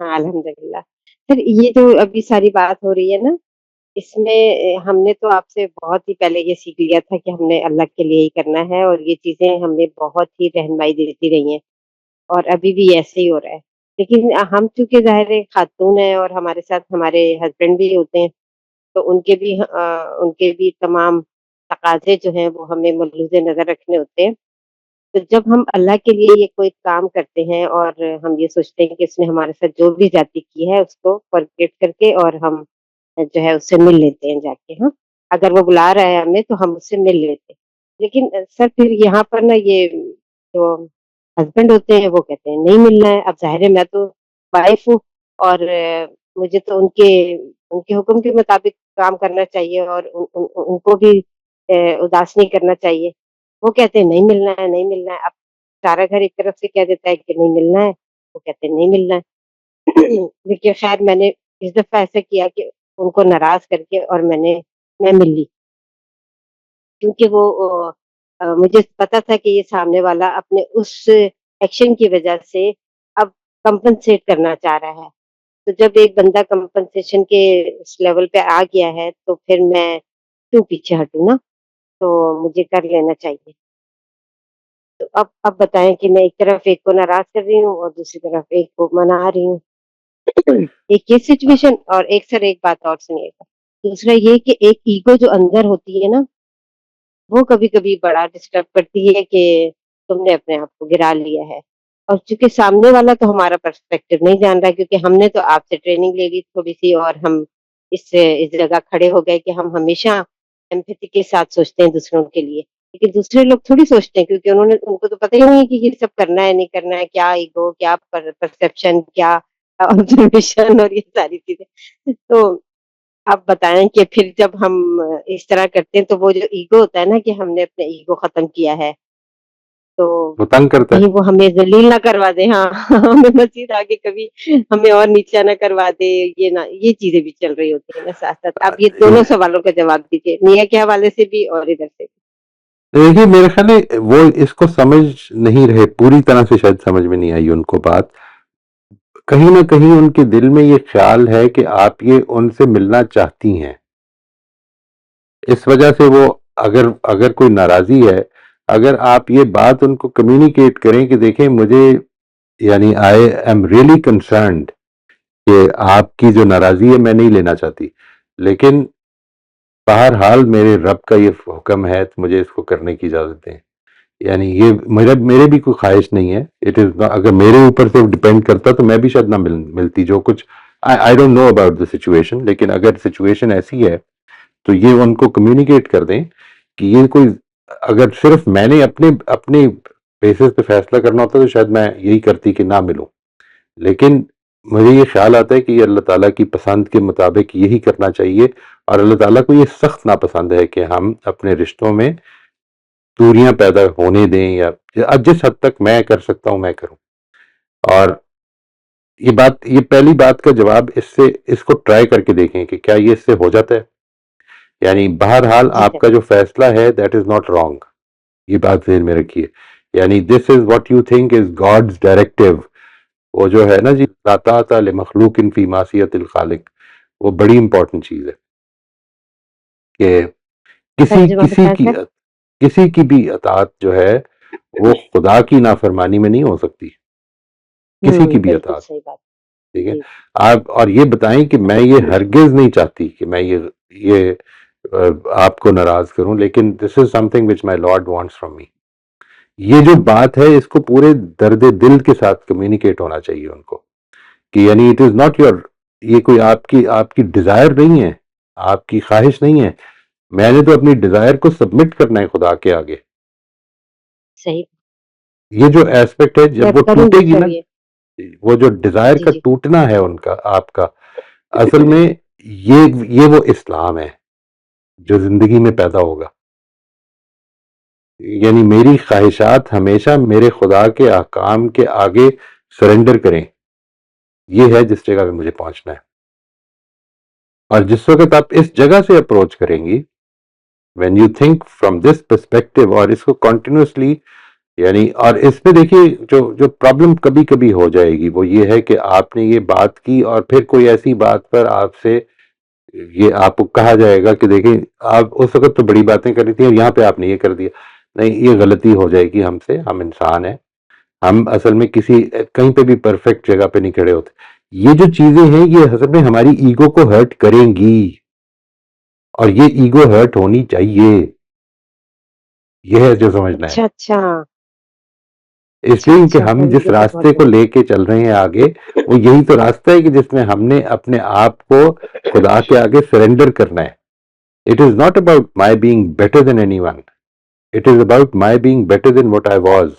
हाँ अल्हम्दुलिल्लाह। सर ये जो अभी सारी बात हो रही है ना, इसमें हमने तो आपसे बहुत ही पहले ये सीख लिया था कि हमने अल्लाह के लिए ही करना है, और ये चीजें हमें बहुत ही रहनुमाई देती रही हैं, और अभी भी ऐसे ही हो रहा है। लेकिन हम चूंकि ज़ाहिर है खातून हैं और हमारे साथ हमारे हस्बैंड भी होते हैं, तो उनके भी तमाम तकाज़े जो हैं वो हमें मलूज़ नज़र रखने होते हैं। तो जब हम अल्लाह के लिए ये कोई काम करते हैं और हम ये सोचते हैं कि उसने हमारे साथ जो भी ज़्यादती की है उसको फॉरगिव करके, और हम जो है उससे मिल लेते हैं जाके, हाँ। अगर वो बुला रहा है हमें तो हम उससे मिल लेते हैं। लेकिन सर फिर यहाँ पर ना ये जो हस्बैंड होते हैं वो कहते हैं नहीं मिलना है। अब ज़ाहिर है मैं तो वाइफ हूँ, और मुझे तो उनके उनके हुक्म के मुताबिक काम करना चाहिए, और उनको भी उदास नहीं करना चाहिए। वो कहते हैं नहीं मिलना है, नहीं मिलना है। अब सारा घर एक तरफ से कह देता है कि नहीं मिलना है, वो कहते हैं नहीं मिलना है। देखिए ख़ैर मैंने इस दफ़ा ऐसा किया कि उनको नाराज़ करके और मैं मिल ली। क्योंकि मुझे पता था कि ये सामने वाला अपने उस एक्शन की वज़ह से अब कंपनसेट करना चाह रहा है। तो जब एक बंदा कंपनसेशन के इस लेवल पे आ गया है, तो फिर मैं क्यों पीछे हटूँ ना? तो मुझे कर लेना चाहिए। तो अब बताएँ कि मैं एक तरफ एक को नाराज़ कर रही हूँ और दूसरी तरफ एक को मना रही हूँ। एक ये सिचुएशन, और एक सर एक बात और सुनिएगा। दूसरा ये कि एक ईगो जो अंदर होती है ना, वो कभी-कभी बड़ा डिस्टर्ब करती है कि तुमने अपने आप को गिरा लिया है। और चूँकि सामने वाला तो हमारा पर्सपेक्टिव नहीं जान रहा है, क्योंकि हमने तो आपसे ट्रेनिंग ले ली थोड़ी-सी, और हम इस जगह खड़े हो गए कि हम हमेशा एम्पैथी के साथ सोचते हैं दूसरों के लिए। लेकिन दूसरे लोग थोड़ी सोचते हैं, क्योंकि उनको तो पता ही नहीं है कि ये सब करना है, नहीं करना है, क्या ईगो, क्या परसेप्शन, क्या ऑब्जर्वेशन और ये सारी चीज़ें। तो आप बताएँ कि फिर जब हम इस तरह करते हैं, तो वो जो ईगो होता है ना कि हमने अपने ईगो खत्म किया है, तो वो तंग करता कहीं है. वो हमें ज़लील ना करवा दे, हाँ, हमें मज़ीद आगे कभी हमें और नीचा ना करवा दे, ये चीज़ें भी चल रही होती है ना साथ-साथ। आप ये दोनों सवालों का जवाब दीजिए, मियाँ के हवाले से भी और इधर से भी। देखिए, मेरे ख्याल है वो इसको समझ नहीं रहे, पूरी तरह से शायद समझ में नहीं आई उनको बात. कहीं ना कहीं उनके दिल में ये ख्याल है कि आप ये उनसे मिलना चाहती हैं. इस वजह से वो, अगर अगर कोई नाराजगी है, अगर आप ये बात उनको कम्युनिकेट करें कि देखें मुझे, यानी आई एम रियली कंसर्न्ड कि आपकी जो नाराजगी है मैं नहीं लेना चाहती, लेकिन बहरहाल मेरे रब का ये हुक्म है तो मुझे इसको करने की इजाजत दें. यानी ये मेरे भी कोई ख्वाहिश नहीं है. इट इज, अगर मेरे ऊपर से डिपेंड करता तो मैं भी शायद ना मिलती जो कुछ. I don't know about the situation, लेकिन अगर सिचुएशन ऐसी है तो ये उनको कम्युनिकेट कर दें कि ये कोई, अगर सिर्फ मैंने अपने अपने बेसिस पे फैसला करना होता तो शायद मैं यही करती कि ना मिलूं. लेकिन मुझे ये ख्याल आता है कि ये अल्लाह ताला की पसंद के मुताबिक यही करना चाहिए, और अल्लाह ताला को ये सख्त नापसंद है कि हम अपने रिश्तों में दूरियां पैदा होने दें, या अब जिस हद तक मैं कर सकता हूं मैं करूं. और ये पहली बात का जवाब, इसको ट्राई करके देखें कि क्या ये इससे हो जाता है. यानी बहरहाल जी सर। आपका जो फैसला है दैट इज नॉट रॉन्ग. ये बात ज़हन में रखिए. यानी this is what you think is God's directive. वो जो है ना जी, लाता मखलूक फी मासियतिल खालिक, वो बड़ी इंपॉर्टेंट चीज है कि किसी तर्जुमा किसी बताएँ की सर? किसी की भी अतात जो है वो खुदा की नाफरमानी में नहीं हो सकती. किसी की भी बिल्कुल अतात. सही बात। ठीक है. जी। आप और ये बताएं कि मैं ये हरगिज नहीं चाहती कि मैं ये आपको नाराज करूं, लेकिन this is something which my Lord wants from me. ये जो बात है इसको पूरे दर्द दिल के साथ कम्युनिकेट होना चाहिए उनको, कि यानी इट इज नॉट योर, ये कोई आपकी आपकी डिजायर नहीं है, आपकी ख्वाहिश नहीं है, मैंने तो अपनी डिजायर को सबमिट करना है खुदा के आगे। सही। ये जो एस्पेक्ट है, मैं जब वो करूंगी टूटेगी सर ना, ये। वो जो डिजायर जी का जी। टूटना है उनका आपका, असल में ये वो इस्लाम है जो जिंदगी में पैदा होगा। यानी मेरी ख्वाहिशात हमेशा मेरे खुदा के अहकाम के आगे सरेंडर करें, ये है जिस जगह पे मुझे पहुंचना है। और जिस वक्त आप इस जगह से अप्रोच करेंगी, when you think from this perspective, और इसको कॉन्टिन्यूसली, यानी और इसमें देखिए जो जो प्रॉब्लम कभी कभी हो जाएगी वो ये है कि आपने ये बात की और फिर कोई ऐसी बात पर आपसे ये आपको कहा जाएगा कि देखिए आप उस वक्त तो बड़ी बातें कर रही थी और यहाँ पे आपने ये कर दिया। नहीं, ये गलती हो जाएगी हमसे, हम इंसान हैं, हम असल में किसी कहीं पे भी परफेक्ट जगह पे नहीं खड़े होते। ये जो चीजें हैं ये असल में हमारी ईगो को हर्ट करेंगी, और ये ईगो हर्ट होनी चाहिए, ये है जो समझना है। अच्छा अच्छा। इसलिए कि अच्छा हम सर, जिस ये तो बहुत रास्ते को बढ़िया। लेके चल रहे हैं आगे, वो यही तो रास्ता है कि जिसमें हमने अपने आप को खुदा के आगे सरेंडर करना है। It is not about my being better than anyone, it is about my being better than what I was.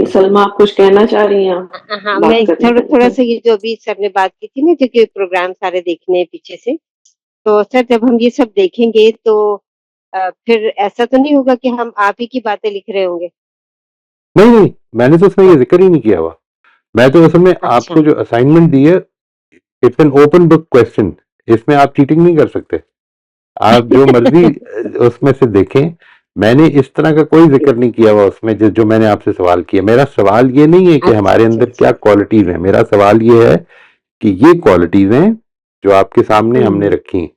Salma, आप कुछ कहना चाह रही हैं? हाँ, बात मैं करने थोड़ा से थोड़ा पहले। सा ये जो अभी सर ने बात की थी ना, जो कि प्रोग्राम सारे देखने हैं पीछे से, तो सर जब हम ये सब देखेंगे तो फिर ऐसा तो नहीं होगा कि हम आप ही की बातें लिख रहे होंगे? नहीं नहीं, मैंने तो उसमें ये जिक्र ही नहीं किया हुआ। मैं तो असल में अच्छा। आपको जो असाइनमेंट दी है, it's an open book question, इसमें आप चीटिंग नहीं कर सकते, आप जो मर्जी उसमें से देखें। मैंने इस तरह का कोई जिक्र नहीं किया हुआ उसमें जो मैंने आपसे सवाल किया। मेरा सवाल ये नहीं है कि अच्छा हमारे अच्छा अंदर अच्छा। क्या क्वालिटीज हैं, मेरा सवाल ये है कि ये क्वालिटीज हैं जो आपके सामने हमने हम्म। रखी।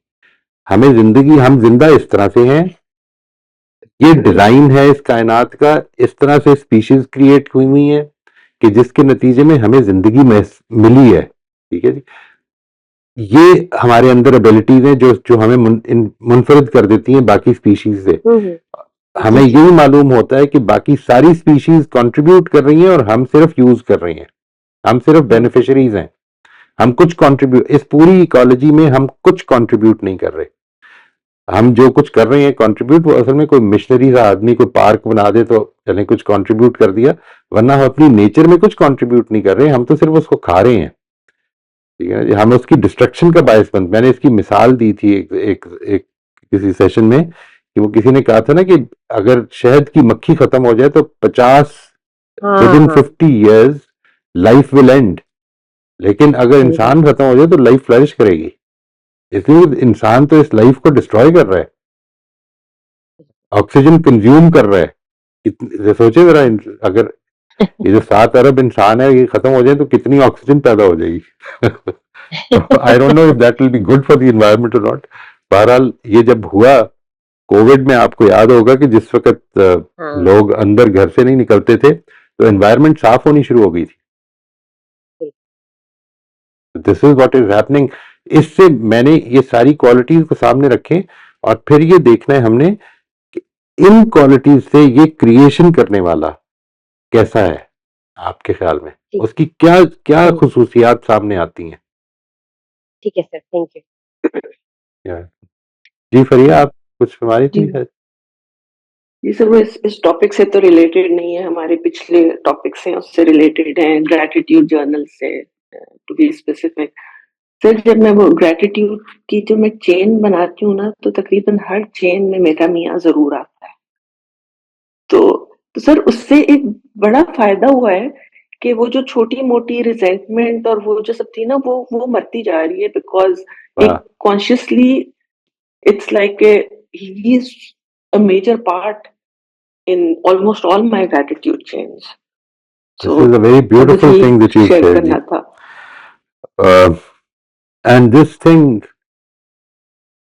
हमें जिंदगी, हम जिंदा इस तरह से हैं, ये डिजाइन है इस कायनात का, इस तरह से स्पीशीज क्रिएट हुई हुई है कि जिसके नतीजे में हमें जिंदगी मिली है। ठीक है जी, ये हमारे अंदर एबिलिटीज हैं जो जो हमें मुनफरद कर देती हैं बाकी स्पीशीज से। हमें जी जी। यही मालूम होता है कि बाकी सारी स्पीशीज कंट्रीब्यूट कर रही हैं और हम सिर्फ यूज कर रही हैं, हम सिर्फ बेनिफिशरीज हैं। हम कुछ कंट्रीब्यूट, इस पूरी इकोलॉजी में हम कुछ कंट्रीब्यूट नहीं कर रहे। हम जो कुछ कर रहे हैं कंट्रीब्यूट, वो असल में कोई मिशनरी सा आदमी कोई पार्क बना दे तो चले कुछ कंट्रीब्यूट कर दिया, वरना हम अपनी नेचर में कुछ कंट्रीब्यूट नहीं कर रहे, हम तो सिर्फ उसको खा रहे हैं। ठीक है, हम उसकी डिस्ट्रक्शन का बायस बन। मैंने इसकी मिसाल दी थी एक किसी सेशन में, कि वो किसी ने कहा था ना कि अगर शहद की मक्खी खत्म हो जाए तो 50 हाँ विद इन हाँ। 50 years लाइफ विल एंड, लेकिन अगर सही बात। इंसान खत्म हो जाए तो लाइफ फ्लरिश करेगी। इसलिए इंसान तो इस लाइफ को डिस्ट्रॉय कर रहा है, ऑक्सीजन कंज्यूम कर रहा है। सोचे जरा, अगर ये जो 7 अरब इंसान है ये खत्म हो जाए तो कितनी ऑक्सीजन पैदा हो जाएगी। I don't know if that will be good for the environment और नॉट। बहरहाल ये जब हुआ कोविड में, आपको याद होगा कि जिस वक्त हाँ। लोग अंदर घर से नहीं निकलते थे तो एनवायरनमेंट साफ होनी शुरू हो गई थी। This is what is happening. इससे मैंने ये सारी क्वालिटीज को सामने रखे और फिर ये देखना है हमने कि इन क्वालिटीज से ये क्रिएशन करने वाला कैसा है आपके ख्याल में, ठीक। उसकी क्या क्या ठीक। खुसूसियात सामने आती हैं। ठीक है सर, थैंक यू। या, जी फरिया, आप कुछ हमारी जी। थी शायद। ये सब इस टॉपिक से तो रिलेटेड नहीं है, हमारे पिछले टॉपिक्स हैं उससे रिलेटेड हैं, ग्रैटिट्यूड जर्नल से टू बी स्पेसिफिक। सर, जब मैं वो ग्रैटिट्यूड की जो मैं चेन बनाती हूँ ना, तो तकरीबन हर चेन में मेरा मियाँ जरूर आता है। तो सर, उससे एक बड़ा फायदा हुआ है कि वो जो छोटी मोटी रिजेंटमेंट और वो जो सब थी ना, वो मरती जा रही है, बिकॉज वाह, एक consciously it's like he's a major part in almost all my gratitude chains. This is a very मैं बस ब्यूटीफुल यही thing that you share said जी। करना था। And this thing,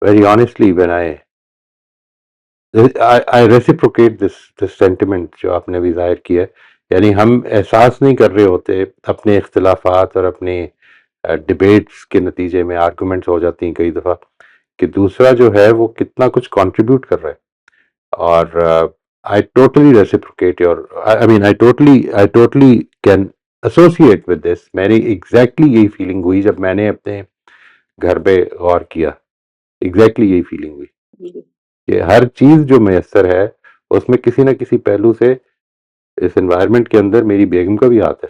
very honestly, when I reciprocate this sentiment जो आपने अभी जाहिर किया है। यानी हम एहसास नहीं कर रहे होते अपने इख्तिलाफात और अपने डिबेट्स के नतीजे में आर्गूमेंट्स हो जाती हैं कई दफ़ा कि दूसरा जो है वो कितना कुछ कंट्रीब्यूट कर रहा है। और I totally reciprocate your, I mean I totally can associate with this. मेरी एग्जैक्टली यही फीलिंग हुई जब मैंने अपने घर पे गौर किया, एग्जैक्टली यही फीलिंग हुई कि हर चीज जो मैसर है उसमें किसी ना किसी पहलू से इस एनवायरनमेंट के अंदर मेरी बेगम का भी हाथ है।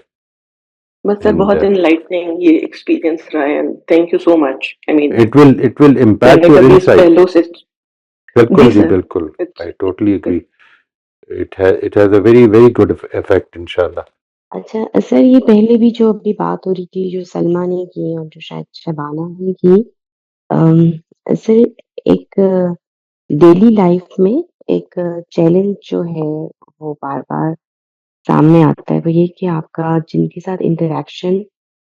बस सर बहुत एनलाइटनिंग ये एक्सपीरियंस रहा है, and thank you so much. I mean it will impact your insight. पहलू से बिल्कुल जी सर, बिल्कुल, I totally agree. It has a very very good effect इंशाल्लाह। अच्छा सर, ये पहले भी जो अभी बात हो रही थी, जो सलमा ने की और जो शायद शबाना ने की, सर एक डेली लाइफ में एक चैलेंज जो है वो बार-बार सामने आता है, वो ये कि आपका जिनके साथ इंटरैक्शन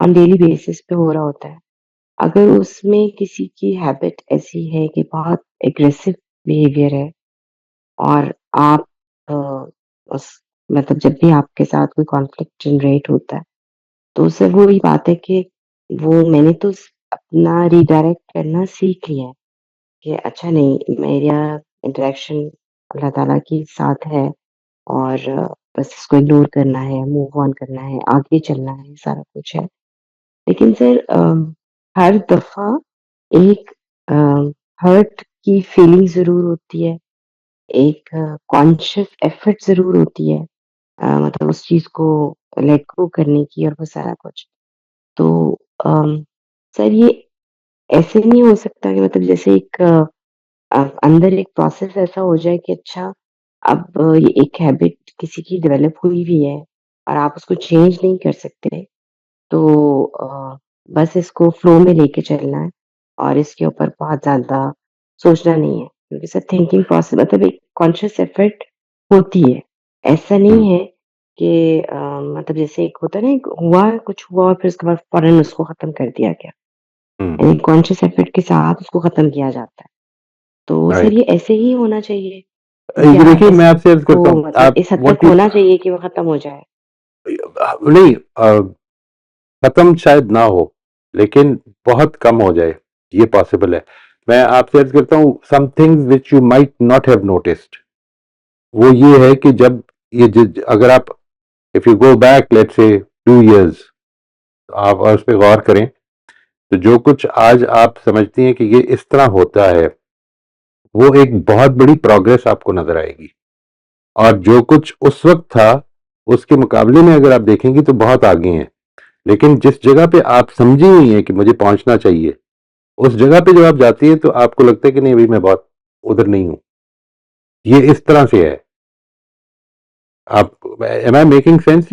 ऑन डेली बेसिस पे हो रहा होता है, अगर उसमें किसी की हैबिट ऐसी है कि बहुत एग्रेसिव बिहेवियर है और आप अ, उस मतलब जब भी आपके साथ कोई कॉन्फ्लिक्ट जनरेट होता है, तो सर वो वही बात है कि वो मैंने तो अपना रीडायरेक्ट करना सीख लिया है कि अच्छा नहीं, मेरा इंटरेक्शन अल्लाह ताला के साथ है और बस इसको इग्नोर करना है, मूव ऑन करना है, आगे चलना है, सारा कुछ है। लेकिन सर हर दफ़ा एक अ, हर्ट की फीलिंग ज़रूर होती है, एक कॉन्शियस एफर्ट ज़रूर होती है, मतलब उस चीज़ को लेट गो करने की और वो सारा कुछ। तो अम, सर ये ऐसे नहीं हो सकता कि मतलब जैसे एक अंदर एक प्रोसेस ऐसा हो जाए कि अच्छा अब ये एक हैबिट किसी की डेवलप हुई हुई है और आप उसको चेंज नहीं कर सकते, तो बस इसको फ्लो में लेके चलना है और इसके ऊपर बहुत ज़्यादा सोचना नहीं है, क्योंकि सर थिंकिंग प्रोसेस मतलब एक कॉन्शियस एफर्ट होती है। ऐसा नहीं है कि मतलब जैसे एक होता है ना, एक हुआ कुछ हुआ और फिर उसके बाद फ़ौरन उसको ख़त्म कर दिया गया। यानी कॉन्शियस एफर्ट के साथ उसको ख़त्म किया जाता है। तो सर ये ऐसे ही होना चाहिए या देखिए मैं आपसे अर्ज करता इसको हूँ, मतलब आप इस हद व्हाट तक यू होना चाहिए कि वो ख़त्म हो जाए? नहीं, खत्म शायद ना हो लेकिन बहुत कम हो जाए, ये पॉसिबल है। मैं आपसे अर्ज करता हूँ, some things which you might not have noticed, वो ये है कि जब अगर आप if you go back let's say 2 years, आप उस पर गौर करें तो जो कुछ आज आप समझती हैं कि ये इस तरह होता है, वो एक बहुत बड़ी प्रोग्रेस आपको नजर आएगी। और जो कुछ उस वक्त था उसके मुकाबले में अगर आप देखेंगी तो बहुत आगे हैं। लेकिन जिस जगह पे आप समझी हुई हैं कि मुझे पहुंचना चाहिए, उस जगह पे जब आप जाती है तो आपको लगता है कि नहीं, अभी मैं बहुत उधर नहीं हूं। ये इस तरह से है। आप एम आई मेकिंग सेंस?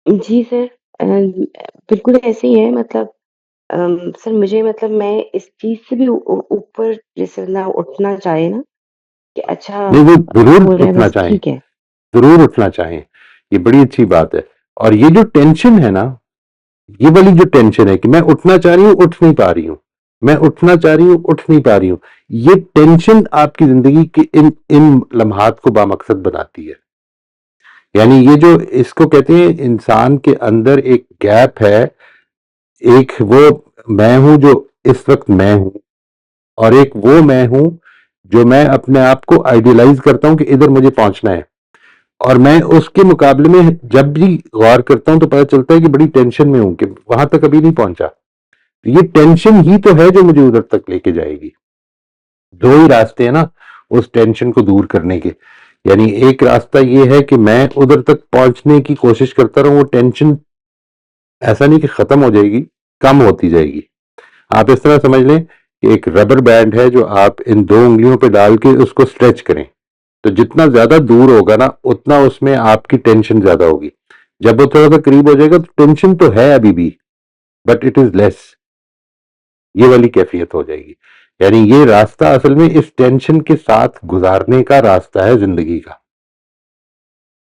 जी सर, बिल्कुल ऐसे ही है मतलब सर मुझे मतलब मैं इस चीज़ से भी ऊपर जैसे ना उठना चाहे ना कि अच्छा नहीं, वो जरूर हो रहा है उठना बस चाहें, ठीक है। जरूर उठना चाहें, ये बड़ी अच्छी बात है। और ये जो टेंशन है ना, ये वाली जो टेंशन है कि मैं उठना चाह रही हूं, उठ नहीं पा रही हूं, मैं उठना चाह रही हूं, उठ नहीं पा रही हूं, ये टेंशन आपकी जिंदगी की इन इन लम्हात को बामकसद बनाती है। यानी ये जो इसको कहते हैं, इंसान के अंदर एक गैप है, एक वो मैं हूं जो इस वक्त मैं हूं, और एक वो मैं हूं जो मैं अपने आप को आइडियलाइज करता हूं कि इधर मुझे पहुंचना है। और मैं उसके मुकाबले में जब भी गौर करता हूं तो पता चलता है कि बड़ी टेंशन में हूं कि वहां तक अभी नहीं पहुंचा। ये टेंशन ही तो है जो मुझे उधर तक लेके जाएगी। दो ही रास्ते हैं ना उस टेंशन को दूर करने के। यानी एक रास्ता ये है कि मैं उधर तक पहुंचने की कोशिश करता रहूं, वो टेंशन ऐसा नहीं कि खत्म हो जाएगी, कम होती जाएगी। आप इस तरह समझ लें कि एक रबर बैंड है जो आप इन दो उंगलियों पे डाल के उसको स्ट्रेच करें, तो जितना ज्यादा दूर होगा ना उतना उसमें आपकी टेंशन ज्यादा होगी। जब वो थोड़ा सा करीब हो जाएगा तो टेंशन तो है अभी भी, बट इट इज लेस। ये वाली कैफियत हो जाएगी। यानी ये रास्ता असल में इस टेंशन के साथ गुजारने का रास्ता है जिंदगी का।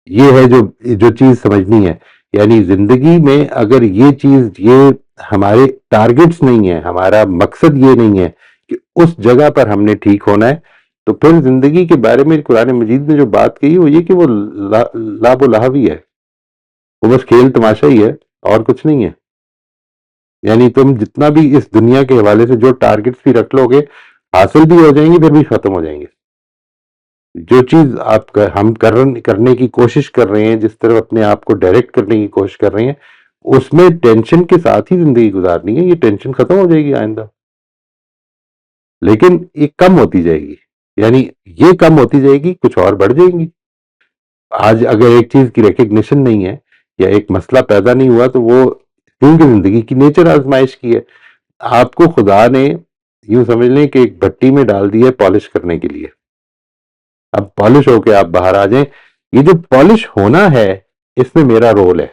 ये है जो जो चीज समझनी है। यानी जिंदगी में अगर ये चीज, ये हमारे टारगेट्स नहीं है, हमारा मकसद ये नहीं है कि उस जगह पर हमने ठीक होना है, तो फिर जिंदगी के बारे में कुरान मजीद ने जो बात कही वो ये कि वो लाभ लहवी है, वो बस खेल तमाशा ही है और कुछ नहीं है। यानी तुम जितना भी इस दुनिया के हवाले से जो टारगेट्स भी रख लोगे, हासिल भी हो जाएंगे, फिर भी खत्म हो जाएंगे। जो चीज हम करने की कोशिश कर रहे हैं, जिस तरह अपने आप को डायरेक्ट करने की कोशिश कर रहे हैं, उसमें टेंशन के साथ ही जिंदगी गुजारनी है। ये टेंशन खत्म हो जाएगी आइंदा, लेकिन ये कम होती जाएगी। यानी ये कम होती जाएगी, कुछ और बढ़ जाएंगी। आज अगर एक चीज की रिकग्निशन नहीं है या एक मसला पैदा नहीं हुआ, तो वो क्योंकि जिंदगी की नेचर आजमाइश की है। आपको खुदा ने यूं समझ लें कि एक भट्टी में डाल दिया पॉलिश करने के लिए। अब पॉलिश होके आप बाहर आ जाएं। ये जो पॉलिश होना है, इसमें मेरा रोल है।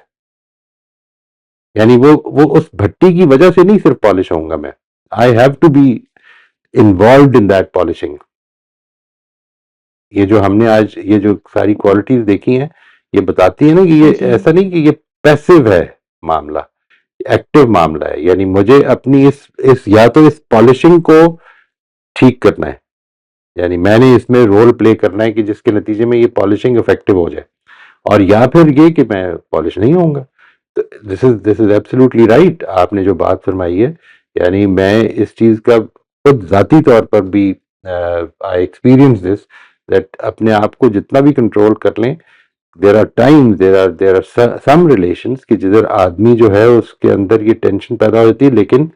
यानी वो उस भट्टी की वजह से नहीं सिर्फ पॉलिश होऊंगा मैं, I have to be involve in that polishing. ये जो हमने आज ये जो सारी क्वालिटीज देखी हैं, ये बताती है ना कि ये ऐसा नहीं कि ये पैसिव है मामला, एक्टिव मामला है। यानी मुझे अपनी इस या तो इस पॉलिशिंग को ठीक करना है, यानी मैंने इसमें रोल प्ले करना है कि जिसके नतीजे में ये पॉलिशिंग इफेक्टिव हो जाए, और या फिर ये कि मैं पॉलिश नहीं होऊंगा। तो दिस इज एब्सोल्युटली राइट, आपने जो बात फरमाई है। यानी मैं इस चीज का खुद जाती तौर पर भी आई एक्सपीरियंस दिस, दैट अपने आप को जितना भी कंट्रोल कर लें, there are times, there are some relations कि जिधर आदमी जो है उसके अंदर ये टेंशन पैदा होती है, लेकिन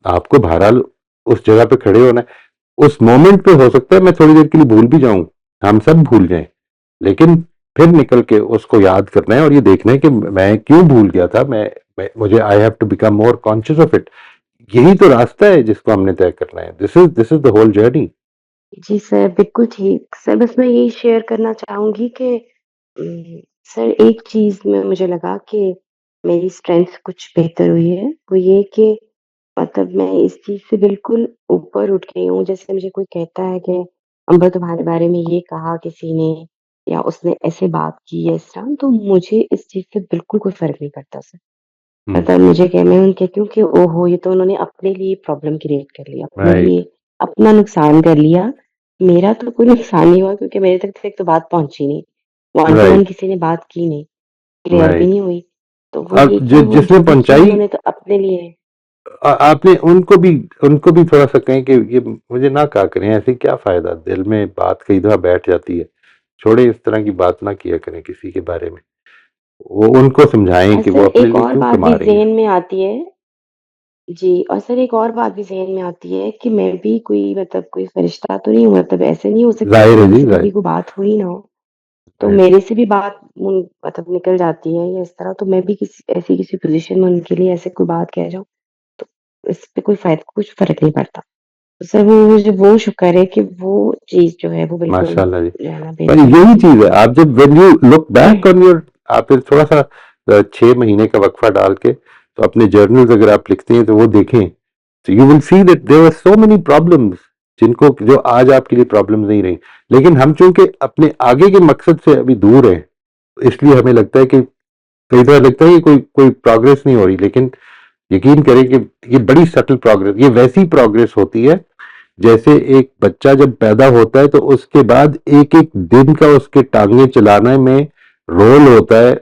आपको बहरहाल उस जगह पे खड़े होना है। उस मोमेंट पे हो सकता है मैं थोड़ी देर के लिए भूल भी जाऊं, हम सब भूल जाएं, लेकिन फिर निकल के उसको याद करना है और ये देखना है कि मैं क्यों भूल गया था। मुझे I have to become more conscious of it. यही तो रास्ता है जिसको हमने तय करना है। This is the whole journey. जी सर, बिल्कुल ठीक। सर बस मैं यही शेयर करना चाहूँगी कि सर एक चीज़ में मुझे लगा कि मेरी स्ट्रेंथ कुछ बेहतर हुई है, वो ये कि मतलब मैं इस चीज़ से बिल्कुल ऊपर उठ गई हूँ। जैसे मुझे कोई कहता है कि अम्बर तुम्हारे बारे में ये कहा किसी ने या उसने ऐसे बात की या इस तरह, तो मुझे इस चीज़ से बिल्कुल कोई फ़र्क नहीं पड़ता सर। मतलब मुझे क्या, मैं उनको कहती हूँ कि ओहो! ये तो उन्होंने अपने लिए प्रॉब्लम क्रिएट कर ली, अपने राइट, लिए अपना नुकसान कर लिया। मेरा तो कोई नुकसान नहीं हुआ क्योंकि मेरे तक तो एक तो बात पहुँची नहीं, वन टू वन राइट, किसी ने बात की नहीं, क्लियर भी राइट। नहीं हुई। तो वो अब ये कि वो जिसने जो भी किया पहुंचाई, उन्होंने तो अपने लिए। आपने उनको भी थोड़ा सा कहें कि ये मुझे ना कहा करें, ऐसे क्या फायदा, दिल में बात कई दफा बैठ जाती है। छोड़े, इस तरह की बात ना किया करें किसी के बारे में। वो उनको समझाएं कि वो सर अपने एक लिए और क्यों बात कमा भी रही हैं। ज़हन में आती है। जी, और सर एक और बात भी ज़हन में आती है कि मैं भी कोई मतलब कोई फरिश्ता तो नहीं हूँ, मतलब ऐसे नहीं हो सकता कि जाहिर है जी, मुझसे कभी जाहिर कोई बात हुई ना हो। तो है। मेरे से भी बात मतलब निकल जाती है या इस तरह, तो मैं भी किसी पोज़ीशन में उनके लिए ऐसे कोई बात कह जाऊँ, तो इस पे कुछ फ़र्क नहीं पड़ता। तो सर वो मुझे वो शुक्र है कि वो चीज़ जो है वो बिल्कुल माशाल्लाह जी। जो है ना पर बेहतर हो यही गई। चीज है, आप जब when you look back on your, आप फिर थोड़ा सा 6 महीने का वक्फा डाल के तो अपने जर्नल्स अगर आप लिखते हैं तो वो देखें, तो you will see that there were so many problems जिनको जो आज आपके लिए प्रॉब्लम्स नहीं रही। लेकिन हम चूंकि अपने आगे के मकसद से अभी दूर हैं, इसलिए हमें लगता है कि कई बार लगता है कि कोई कोई प्रोग्रेस नहीं हो रही। लेकिन यकीन करें कि ये बड़ी सटल प्रोग्रेस, ये वैसी प्रोग्रेस होती है जैसे एक बच्चा जब पैदा होता है तो उसके बाद एक एक दिन का उसके टांगे चलाने में रोल होता है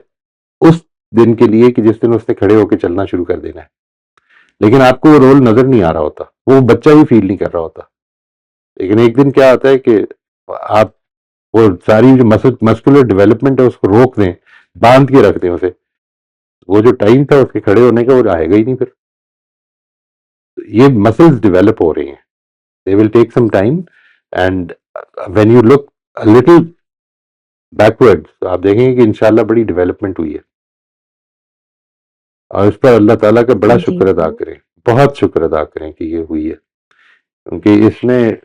उस दिन के लिए कि जिस दिन उसने खड़े होकर चलना शुरू कर देना है। लेकिन आपको वो रोल नजर नहीं आ रहा होता, वो बच्चा भी फील नहीं कर रहा होता। लेकिन एक दिन क्या आता है कि आप वो सारी जो मस्कुलर डेवलपमेंट है उसको रोक दें, बांध के रख दें उसे, वो जो टाइम था उसके खड़े होने का वो आएगा ही नहीं फिर। ये मसल्स डेवलप हो रही हैं, they will take some time, and when you look a little backwards तो आप देखेंगे कि इंशाल्लाह बड़ी डेवलपमेंट हुई है। और इस पर अल्लाह ताला का बड़ा जी शुक्र अदा सर। करें, बहुत शुक्र अदा करें कि ये हुई है, क्योंकि इसमें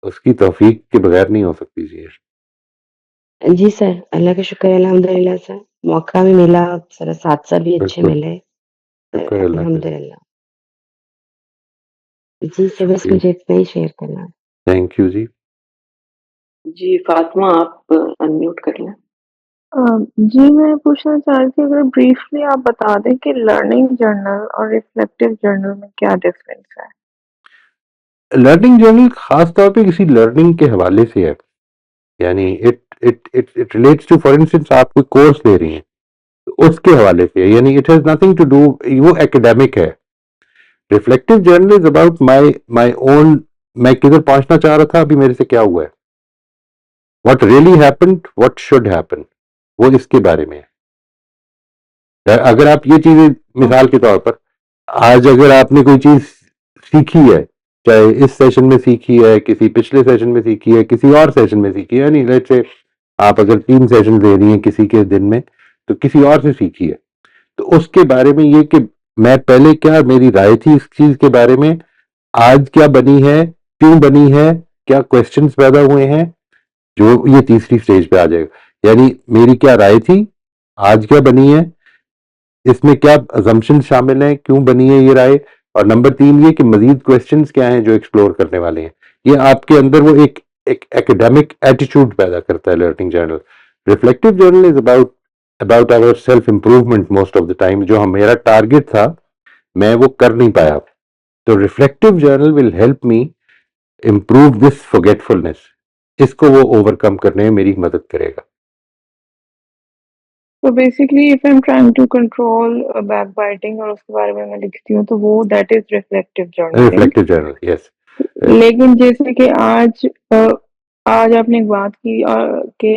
उसकी तौफीक के बगैर नहीं हो सकती चीज। जी सर, अल्लाह का शुक्र है अल्हम्दुलिल्लाह सर, मौका भी मिला, सर साथ-साथ भी अच्छे बिल्कुल, मिले, शुक्र है अल्लाह का जी। अल्हम्दुलिल्लाह। जी सर, बस शुक्रिया, मुझे इतना ही शेयर करना है। थैंक यू जी। जी फातिमा, आप अनम्यूट कर लें। जी मैं पूछना चाह रही थी, अगर ब्रीफली आप बता दें कि लर्निंग जर्नल और रिफ्लेक्टिव जर्नल में क्या डिफरेंस है? लर्निंग जर्नल खास तौर पे किसी लर्निंग के हवाले से है, यानी it it it it relates to, for instance आप कोई कोर्स ले रही हैं, उसके हवाले से, यानी it has nothing to do, वो एकेडमिक है। Reflective journal is about my own, मैं किधर पहुंचना चाह रहा था, अभी मेरे से क्या हुआ है, what really happened, what should happen, वो इसके बारे में है। अगर आप ये चीजें, मिसाल के तौर पर, आज अगर आपने कोई चीज सीखी है, चाहे इस सेशन में सीखी है, किसी पिछले सेशन में सीखी है, किसी और सेशन में सीखी है, नहीं लेट्स से आप अगर 3 सेशन दे रही हैं किसी के दिन में, तो किसी और से सीखी है, तो उसके बारे में ये कि मैं पहले क्या मेरी राय थी इस चीज के बारे में, आज क्या बनी है, क्यों बनी है, क्या क्वेश्चंस पैदा हुए हैं, जो ये तीसरी स्टेज पे आ जाएगा। यानी मेरी क्या राय थी, आज क्या बनी है, इसमें क्या अजम्पशन शामिल हैं, क्यों बनी है ये राय, और नंबर 3 ये कि मजीद क्वेश्चंस क्या हैं जो एक्सप्लोर करने वाले हैं। ये आपके अंदर वो एक एकेडमिक एटीट्यूड पैदा करता है learning journal. Reflective journal is about our self improvement most of the time, जो मेरा टारगेट था मैं वो कर नहीं पाया, तो reflective journal will help me improve this forgetfulness, इसको वो ओवरकम करने में मेरी मदद करेगा। So basically, if I'm trying to control backbiting और उसके बारे में मैं लिखती हूँ, तो वो that is reflective journaling. Reflective journal, yes. लेकिन जैसे कि आज आपने एक बात की कि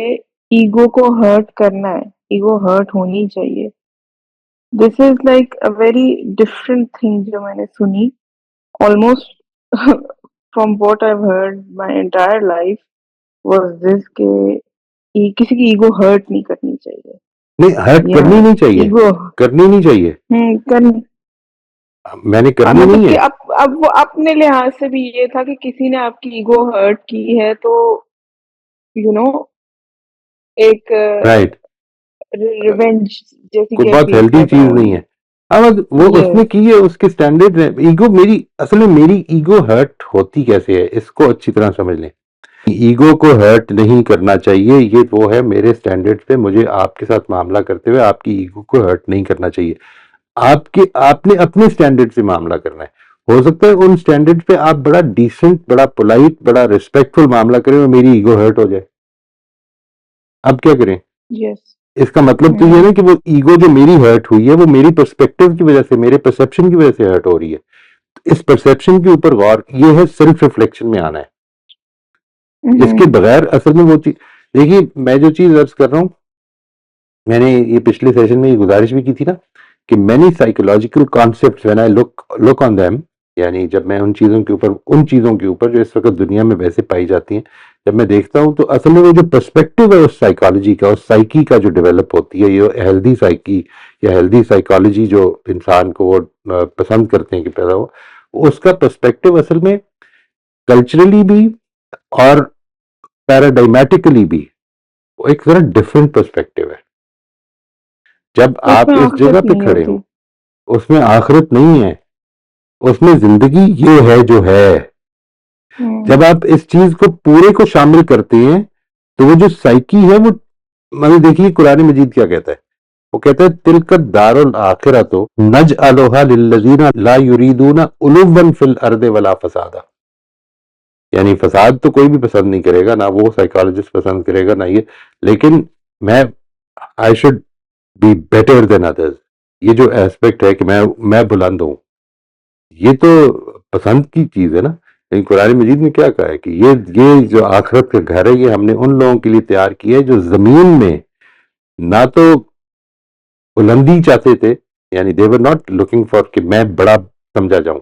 ईगो को हर्ट करना है, ईगो हर्ट होनी चाहिए। This is like a very different thing जो मैंने सुनी, almost from what I heard my entire life was this कि किसी की ईगो हर्ट नहीं करनी चाहिए। नहीं, हर्ट या करनी नहीं चाहिए, ईगो करनी नहीं चाहिए, करनी, मैंने करनी मतलब नहीं कि है। अब वो अपने लिहाज से भी ये था कि किसी ने आपकी ईगो हर्ट की है, तो यू नो एक राइट, रिवेंज जैसी कोई बहुत कैफियत हेल्दी पैदा चीज नहीं होगी। है। अब वो उसने यस, की है, उसके स्टैंडर्ड है। ईगो मेरी, असल में मेरी ईगो हर्ट होती कैसे है, इसको अच्छी तरह समझ लें। ईगो को हर्ट नहीं करना चाहिए, ये वो है मेरे स्टैंडर्ड पे, मुझे आपके साथ मामला करते हुए आपकी ईगो को हर्ट नहीं करना चाहिए। आपने अपने स्टैंडर्ड से मामला करना है। हो सकता है उन स्टैंडर्ड पे आप बड़ा डिसेंट, बड़ा पोलाइट, बड़ा रिस्पेक्टफुल मामला करें और मेरी ईगो हर्ट हो जाए, अब क्या करें? यस, इसका मतलब तो ये है ना कि वो ईगो जो मेरी हर्ट हुई है वो मेरी पर्सपेक्टिव की वजह से, मेरे परसेप्शन की वजह से हर्ट हो रही है। तो इस परसेप्शन के ऊपर गौर, ये है सेल्फ रिफ्लेक्शन में आना है। इसके बगैर असल में वो चीज, देखिए मैं जो चीज अर्ज कर रहा हूं, मैंने ये पिछले सेशन में ये गुजारिश भी की थी ना कि many psychological concepts when I look on them, यानी जब मैं उन चीजों के ऊपर जो इस वक्त दुनिया में वैसे पाई जाती हैं, जब मैं देखता हूं, तो असल में वो जो पर्सपेक्टिव है उस साइकोलॉजी का, उस साइकी का जो डेवलप होती है, ये हेल्दी साइकी या हेल्दी साइकोलॉजी जो इंसान को वो पसंद करते हैं कि पैदा हो, उसका पर्सपेक्टिव असल में कल्चरली भी और पैराडाइमेटिकली भी वो एक जरा डिफरेंट पर्सपेक्टिव है। जब आप उसमें इस जगह आखिरत पे नहीं खड़े हो, होती। उसमें आखिरत नहीं है, उसमें जिंदगी ये है जो है। जब आप इस चीज को पूरे को शामिल करते हैं, तो वो जो साइकी है वो, मैंने देखिए कुरान मजीद क्या कहता है, वो कहता है तिलका दारुल आखिरतो नजअलुहा लिल्लज़ीना ला युरीदूना उलुवन फिल अर्दि वला फसादा। यानी फसाद तो कोई भी पसंद नहीं करेगा, ना वो साइकोलॉजिस्ट पसंद करेगा ना ये, लेकिन मैं, I should be better than others, ये जो एस्पेक्ट है कि मैं बुलंद हूं, ये तो पसंद की चीज है ना। लेकिन कुरान मजीद में क्या कहा है कि ये जो आखिरत का घर है, ये हमने उन लोगों के लिए तैयार किया है जो जमीन में ना तो बुलंदी चाहते थे, यानी दे वर नॉट लुकिंग फॉर कि मैं बड़ा समझा जाऊं,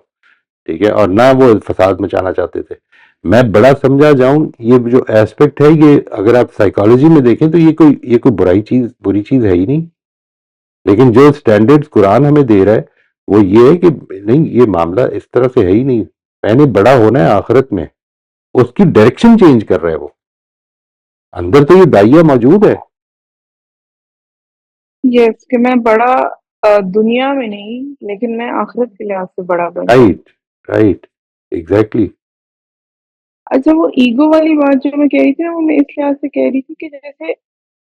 ठीक है, और ना वो फसाद मचाना चाहते थे, मैं बड़ा समझा जाऊं। ये जो एस्पेक्ट है, ये अगर आप साइकोलॉजी में देखें तो ये कोई बुरी चीज है ही नहीं। लेकिन जो स्टैंडर्ड्स कुरान हमें दे रहा है वो ये है कि नहीं, ये मामला इस तरह से है ही नहीं, मैंने बड़ा होना है आखिरत में, उसकी डायरेक्शन चेंज कर रहा है वो, अंदर तो ये दाइया मौजूद है। यस, कि मैं बड़ा दुनिया में नहीं, लेकिन मैं आखिरत के लिहाज से बड़ा बन जाऊं। Right, right, exactly. अच्छा, वो ईगो वाली बात जो मैं कह रही थी ना, वो मैं इस लिहाज से कह रही थी कि जैसे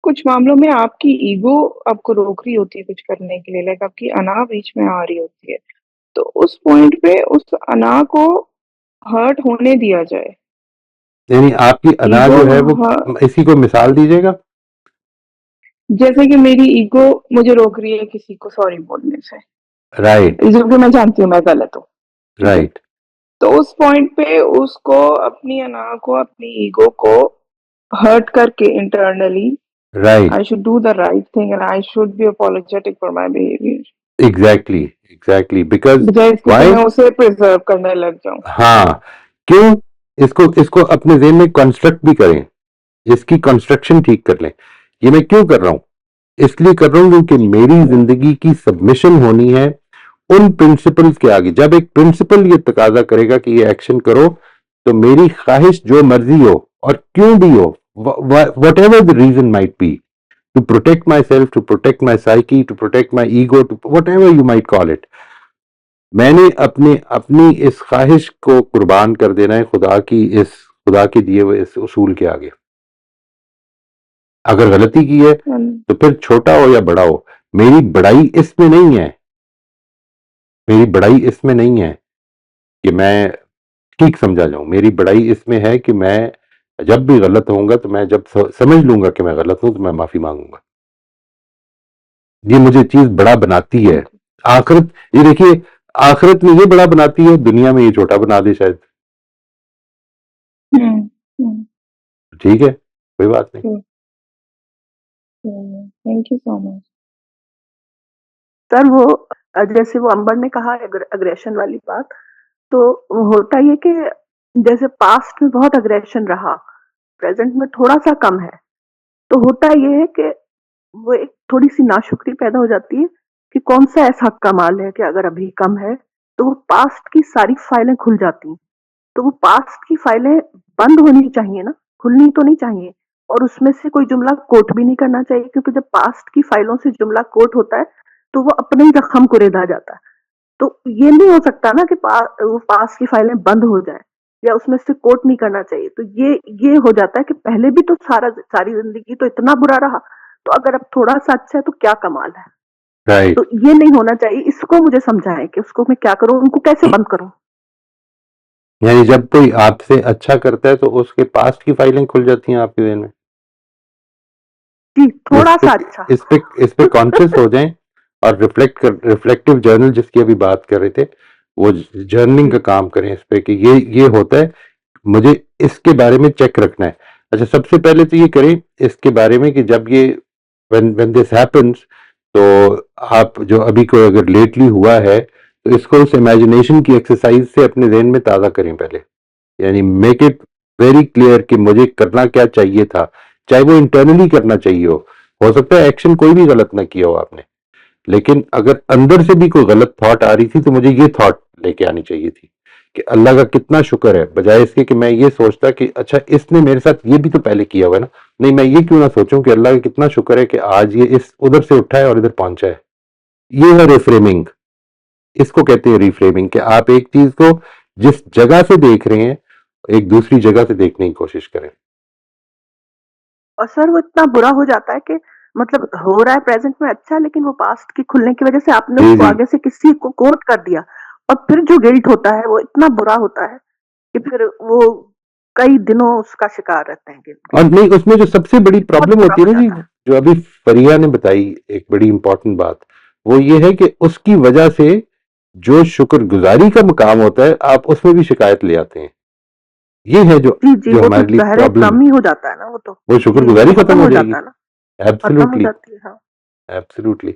कुछ मामलों में आपकी ईगो आपको रोक रही होती है कुछ करने के लिए, लाइक आपकी अना बीच में आ रही होती है, तो उस पॉइंट पे उस अना को हर्ट होने दिया जाए। यानी आपकी अना ईगो, जो है वो, इसी को मिसाल दीजिएगा। जैसे कि मेरी ईगो मुझे रोक रही है किसी को सॉरी बोलने से, राइट जबकि मैं जानती हूँ मैं गलत हूँ, ठीक है? राइट तो उस पॉइंट पे उसको अपनी अना को, अपनी ईगो को हर्ट करके internally right I should do the right thing and I should be apologetic for my behavior. Exactly because बजाय इसके कि वाई मैं उसे प्रिजर्व करने लग जाऊं। हाँ क्यों इसको इसको अपने ज़हन में कंस्ट्रक्ट भी करें, इसकी कंस्ट्रक्शन ठीक कर लें। ये मैं क्यों कर रहा हूं? इसलिए कर रहा हूं क्योंकि मेरी जिंदगी की सबमिशन होनी है उन प्रिंसिपल्स के आगे। जब एक प्रिंसिपल ये तकाजा करेगा कि ये एक्शन करो, तो मेरी ख्वाहिश जो मर्जी हो और क्यों भी हो, whatever the reason might be, to protect myself, to protect my psyche, to protect my ego, to whatever you might call it, मैंने अपनी इस ख्वाहिश को कुर्बान कर देना है खुदा के दिए हुए इस उसूल के आगे। अगर गलती की है तो फिर छोटा हो या बड़ा हो, मेरी बड़ाई इसमें नहीं है, मेरी बड़ाई इसमें नहीं है कि मैं ठीक समझा जाऊं। मेरी बड़ाई इसमें है कि मैं जब भी गलत होऊंगा तो मैं जब समझ लूंगा कि मैं गलत हूं तो मैं माफी मांगूंगा। ये मुझे चीज बड़ा बनाती है। आखिरत, ये देखिए, आखिरत में ये बड़ा बनाती है, दुनिया में ये छोटा बना दे शायद। ठीक है, कोई बात नहीं। Thank you so much. Sir वो जैसे वो अंबर ने कहा अग्रेशन वाली बात, तो होता ये कि जैसे पास्ट में बहुत अग्रेशन रहा, प्रेजेंट में थोड़ा सा कम है, तो होता ये है कि वो एक थोड़ी सी नाशुक्री पैदा हो जाती है कि कौन सा ऐसा कमाल है कि अगर अभी कम है तो वो पास्ट की सारी फाइलें खुल जाती हैं। तो वो पास्ट की फाइलें बंद होनी चाहिए ना, खुलनी तो नहीं चाहिए। और उसमें से कोई जुमला कोट भी नहीं करना चाहिए, क्योंकि जब पास्ट की फाइलों से जुमला कोट होता है तो वो अपने ही जख्म को रेदा जाता है। तो ये नहीं हो सकता ना कि वो पास्ट की फाइलें बंद हो जाए या उसमें से कोट नहीं करना चाहिए। तो ये हो जाता है कि पहले भी तो सारी जिंदगी तो इतना बुरा रहा, तो अगर अब थोड़ा सा अच्छा है तो क्या कमाल है। राइट, तो ये नहीं होना चाहिए। इसको मुझे समझाएं कि उसको मैं क्या करूं, उनको कैसे बंद करूं। यानी जब कोई आपसे अच्छा करता है तो उसके पास्ट की फाइलें खुल जाती हैं आपके ज़हन में। जी, थोड़ा सा इस अच्छा। पे इस पे कॉन्शियस हो जाएं और रिफ्लेक्टिव जर्नल जिसकी अभी बात कर रहे थे, वो जर्नलिंग का काम करें इस पे कि ये होता है, मुझे इसके बारे में चेक रखना है। अच्छा, सबसे पहले तो ये करें इसके बारे में कि जब ये व्हेन दिस हैपेंस, तो आप जो अभी कोई अगर लेटली हुआ है तो इसको उस इमेजिनेशन की एक्सरसाइज से अपने ज़हन में ताज़ा करें पहले। यानी मेक इट वेरी क्लियर कि मुझे करना क्या चाहिए था, चाहे वो इंटरनली करना चाहिए हो सकता है एक्शन कोई भी गलत ना किया हो आपने, लेकिन अगर अंदर से भी कोई गलत थॉट आ रही थी तो मुझे ये थॉट लेके आनी चाहिए थी कि अल्लाह का कितना शुक्र है, बजाय इसके कि मैं ये सोचता कि अच्छा इसने मेरे साथ ये भी तो पहले किया हुआ है ना, नहीं मैं ये क्यों ना सोचूं कि अल्लाह का कितना शुक्र है कि आज ये इस उधर से उठा है और इधर पहुंचा है। ये है रिफ्रेमिंग, इसको कहते हैं रिफ्रेमिंग, कि आप एक चीज को जिस जगह से देख रहे हैं एक दूसरी जगह से देखने की कोशिश करें। और सर वो इतना बुरा हो जाता है कि मतलब हो रहा है प्रेजेंट में अच्छा, लेकिन वो पास्ट की खुलने की वजह से आपने उसको आगे से किसी को कोट कर दिया, और फिर जो गिल्ट होता है वो इतना बुरा होता है कि फिर वो कई दिनों उसका शिकार रहते हैं guilt और के। नहीं, उसमें जो सबसे बड़ी बहुत प्रॉब्लम बुरा होती है हो ना जी, जाता है। जो अभी फरिया ने बताई एक बड़ी इंपॉर्टेंट बात, वो ये है कि उसकी वजह से जो शुक्रगुजारी का मकाम होता है आप उसमें भी शिकायत ले आते हैं। ये है जो जी जो वो तो हमारे लिए बहरे प्रॉब्लम कम है, ही हो जाता है ना, वो तो वो जी, शुक्रगुजारी वो खत्म हो जाएगी। जाता है ना, खत्म हो एब्सोल्युटली, जाती है। हाँ, एब्सोल्युटली।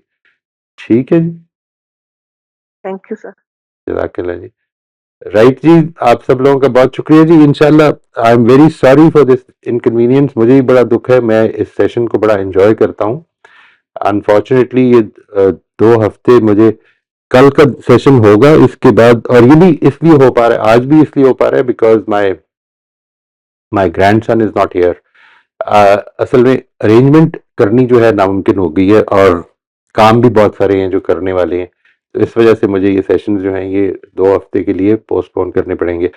ठीक है जी, थैंक यू सर। जज़ाकल्लाह जी। राइट जी, आप सब लोगों का बहुत शुक्रिया जी। इंशाल्लाह, I am very sorry for this inconvenience, मुझे भी बड़ा दुख है, मैं इस सेशन को बड़ा एंजॉय करता हूँ। अनफॉर्चुनेटली ये 2 हफ्ते मुझे, कल का सेशन होगा इसके बाद, और ये भी इसलिए हो पा रहा है, आज भी इसलिए हो पा रहा है because my grandson is not here. असल में अरेंजमेंट करनी जो है नामुमकिन हो गई है, और काम भी बहुत सारे हैं जो करने वाले हैं, तो इस वजह से मुझे ये सेशंस जो हैं ये 2 हफ्ते के लिए पोस्टपोन करने पड़ेंगे।